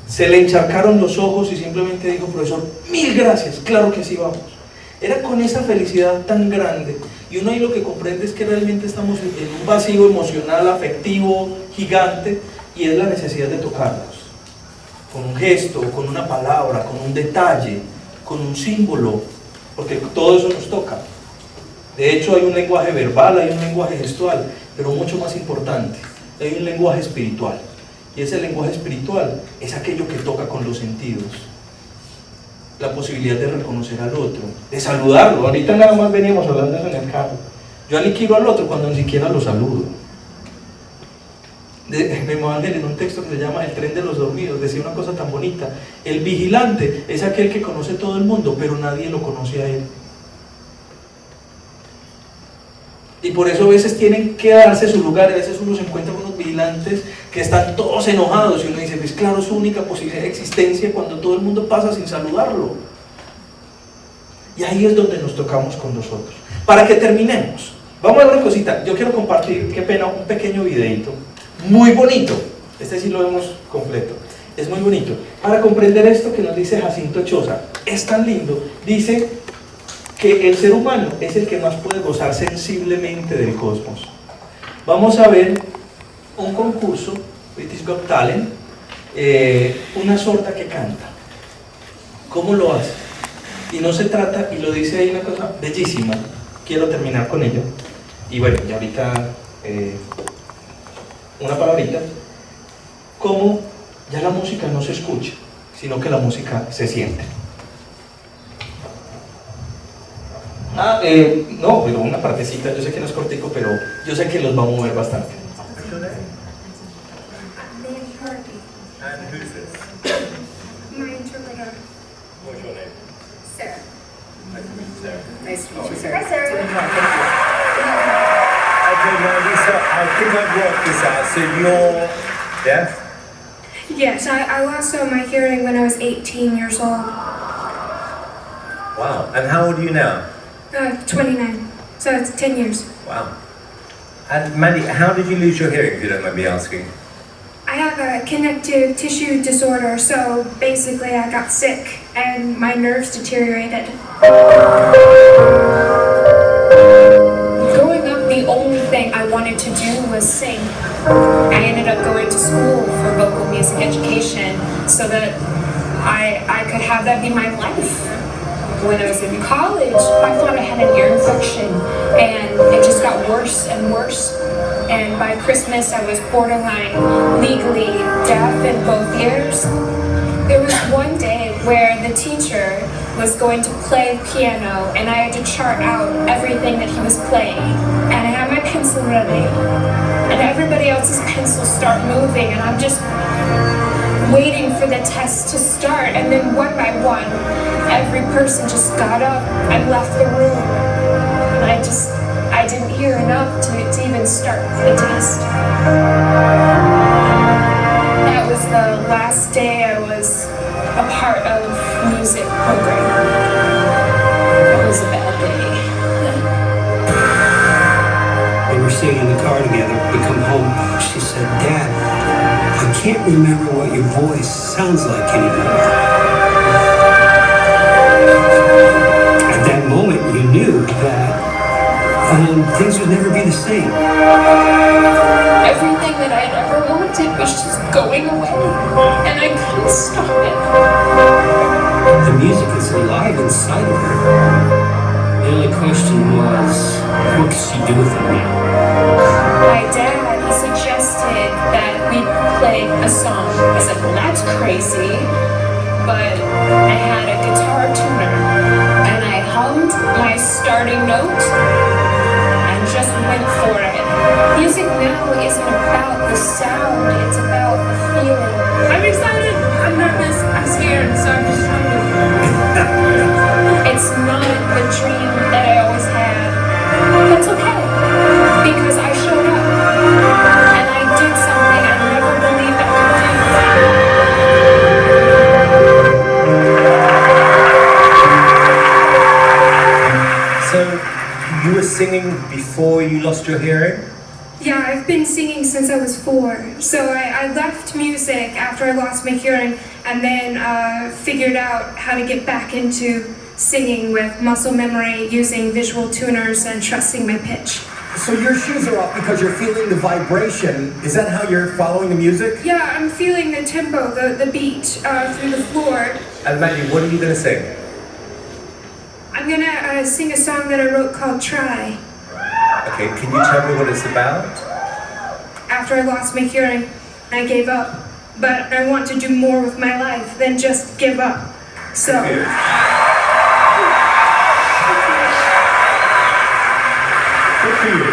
Se le encharcaron los ojos y simplemente dijo, profesor, mil gracias, claro que sí, vamos. Era con esa felicidad tan grande, y uno ahí lo que comprende es que realmente estamos en un vacío emocional, afectivo, gigante, y es la necesidad de tocarnos, con un gesto, con una palabra, con un detalle, con un símbolo, porque todo eso nos toca. De hecho hay un lenguaje verbal, hay un lenguaje gestual, pero mucho más importante, hay un lenguaje espiritual. Y ese lenguaje espiritual es aquello que toca con los sentidos. La posibilidad de reconocer al otro, de saludarlo. Ahorita nada más veníamos hablando de eso en el carro. Yo aniquilo al otro cuando ni siquiera lo saludo. Memo Ángel, en un texto que se llama El tren de los dormidos, decía una cosa tan bonita. El vigilante es aquel que conoce todo el mundo, pero nadie lo conoce a él. Y por eso a veces tienen que darse su lugar. A veces uno se encuentra con unos vigilantes que están todos enojados y uno dice, pues claro, es su única posibilidad de existencia cuando todo el mundo pasa sin saludarlo. Y ahí es donde nos tocamos con nosotros. Para que terminemos, vamos a ver una cosita. Yo quiero compartir, qué pena, un pequeño videito muy bonito. Este sí lo vemos completo. Es muy bonito. Para comprender esto que nos dice Jacinto Choza, es tan lindo. Dice que el ser humano es el que más puede gozar sensiblemente del cosmos. Vamos a ver un concurso, British Got Talent, una sorda que canta. ¿Cómo lo hace? Y no se trata, y lo dice ahí una cosa bellísima, quiero terminar con ello. Y bueno, y ahorita una palabrita, como ya la música no se escucha, sino que la música se siente. No, pero una partecita, yo sé que no es cortico, pero yo sé que los va a mover bastante. And who's this? My interpreter. What's your name? Sarah. Nice to meet you, Sarah. Nice to meet you, Sarah. Hi, Sarah. Okay, now Lisa, I think I've worked this out. So you're deaf? Yes, I lost my hearing when I was 18 years old. Wow. And how old are you now? 29. So it's 10 years. Wow. And Mandy, how did you lose your hearing, if you don't mind me asking? I have a connective tissue disorder, so basically I got sick and my nerves deteriorated. Growing up, the only thing I wanted to do was sing. I ended up going to school for vocal music education so that I could have that be my life. When I was in college, I thought I had an ear infection and it just got worse and worse. And by Christmas, I was borderline legally deaf in both ears. There was one day where the teacher was going to play piano and I had to chart out everything that he was playing. And I had my pencil ready and everybody else's pencils start moving and I'm just waiting for the test to start. And then one by one, every person just got up and left the room. And I didn't hear enough to even start the test. That was the last day I was a part of music program. It was a bad day. We were sitting in the car together. We come home. She said, "Dad, I can't remember what your voice sounds like anymore." At that moment, you knew that things would never be the same. Everything that I'd ever wanted was just going away, and I couldn't stop it. The music is alive inside of her. The only question was, what could she do with it now? My dad, he suggested that we play a song. I said, well, that's crazy, but I had a guitar tuner, and I hummed my starting note, just went for it. Music now isn't about the sound, it's about the feeling. I'm excited, I'm nervous, I'm scared, so I'm just trying to... It's not the dream that I always had. That's okay, because I showed up, and I did something I never believed I So, you were singing before you lost your hearing? Yeah, I've been singing since I was 4. So I left music after I lost my hearing and then figured out how to get back into singing with muscle memory, using visual tuners and trusting my pitch. So your shoes are off because you're feeling the vibration. Is that how you're following the music? Yeah, I'm feeling the tempo, the beat through the floor. And Mandy, what are you going to sing? I'm gonna sing a song that I wrote called Try. Okay, can you tell me what it's about? After I lost my hearing, I gave up. But I want to do more with my life than just give up. So... Good for you.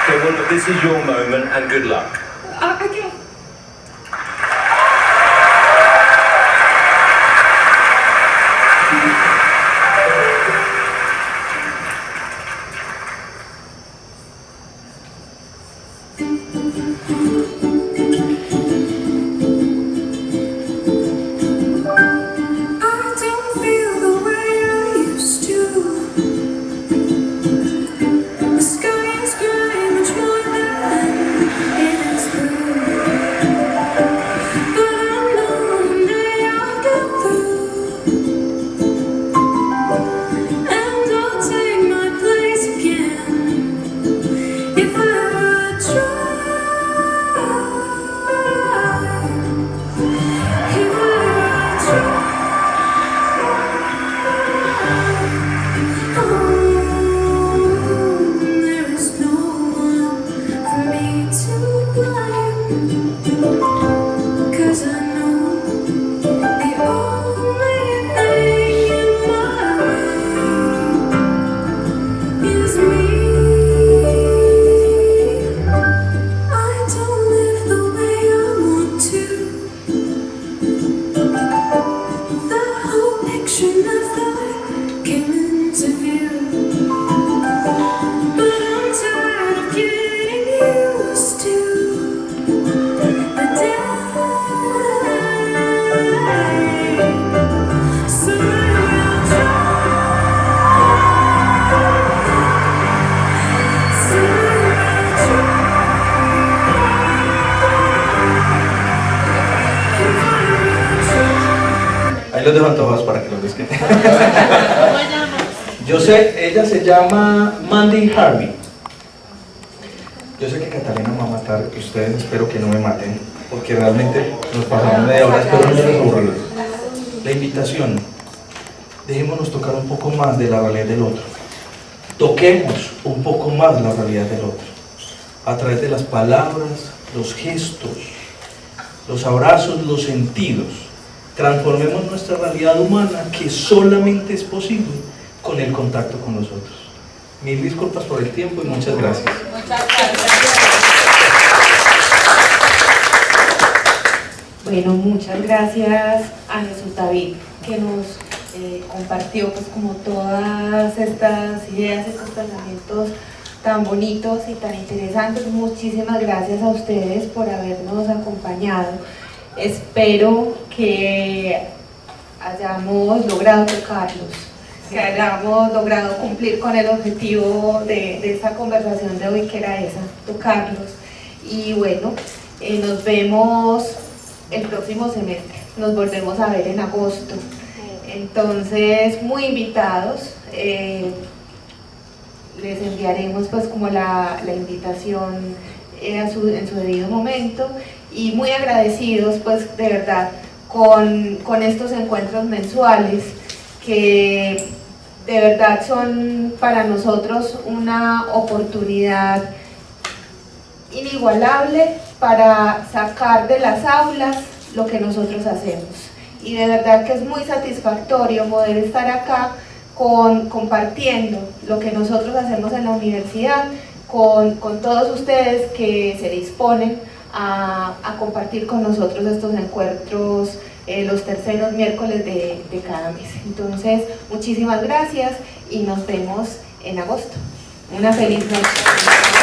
Okay, well, look, this is your moment, and good luck. Okay. dejo antojados para que lo busquen. Yo sé, ella se llama Mandy Harvey. Yo sé que Catalina me va a matar, ustedes espero que no me maten, porque realmente nos pasamos media hora, espero no les aburra. La invitación, dejémonos tocar un poco más de la realidad del otro. Toquemos un poco más la realidad del otro. A través de las palabras, los gestos, los abrazos, los sentidos. Transformemos nuestra realidad humana, que solamente es posible con el contacto con nosotros. Mil disculpas por el tiempo y muchas gracias. Bueno, muchas gracias a Jesús David, que nos compartió pues como todas estas ideas, estos pensamientos tan bonitos y tan interesantes. Muchísimas gracias a ustedes por habernos acompañado. Espero que hayamos logrado tocarlos, que hayamos logrado cumplir con el objetivo de esta conversación de hoy, que era esa, tocarlos. Y bueno, nos vemos el próximo semestre, nos volvemos a ver en agosto. Entonces, muy invitados, les enviaremos pues como la invitación en su debido momento, y muy agradecidos pues de verdad con estos encuentros mensuales que de verdad son para nosotros una oportunidad inigualable para sacar de las aulas lo que nosotros hacemos. Y de verdad que es muy satisfactorio poder estar acá compartiendo lo que nosotros hacemos en la universidad con todos ustedes que se disponen a compartir con nosotros estos encuentros los terceros miércoles de cada mes. Entonces, muchísimas gracias y nos vemos en agosto. Una feliz noche.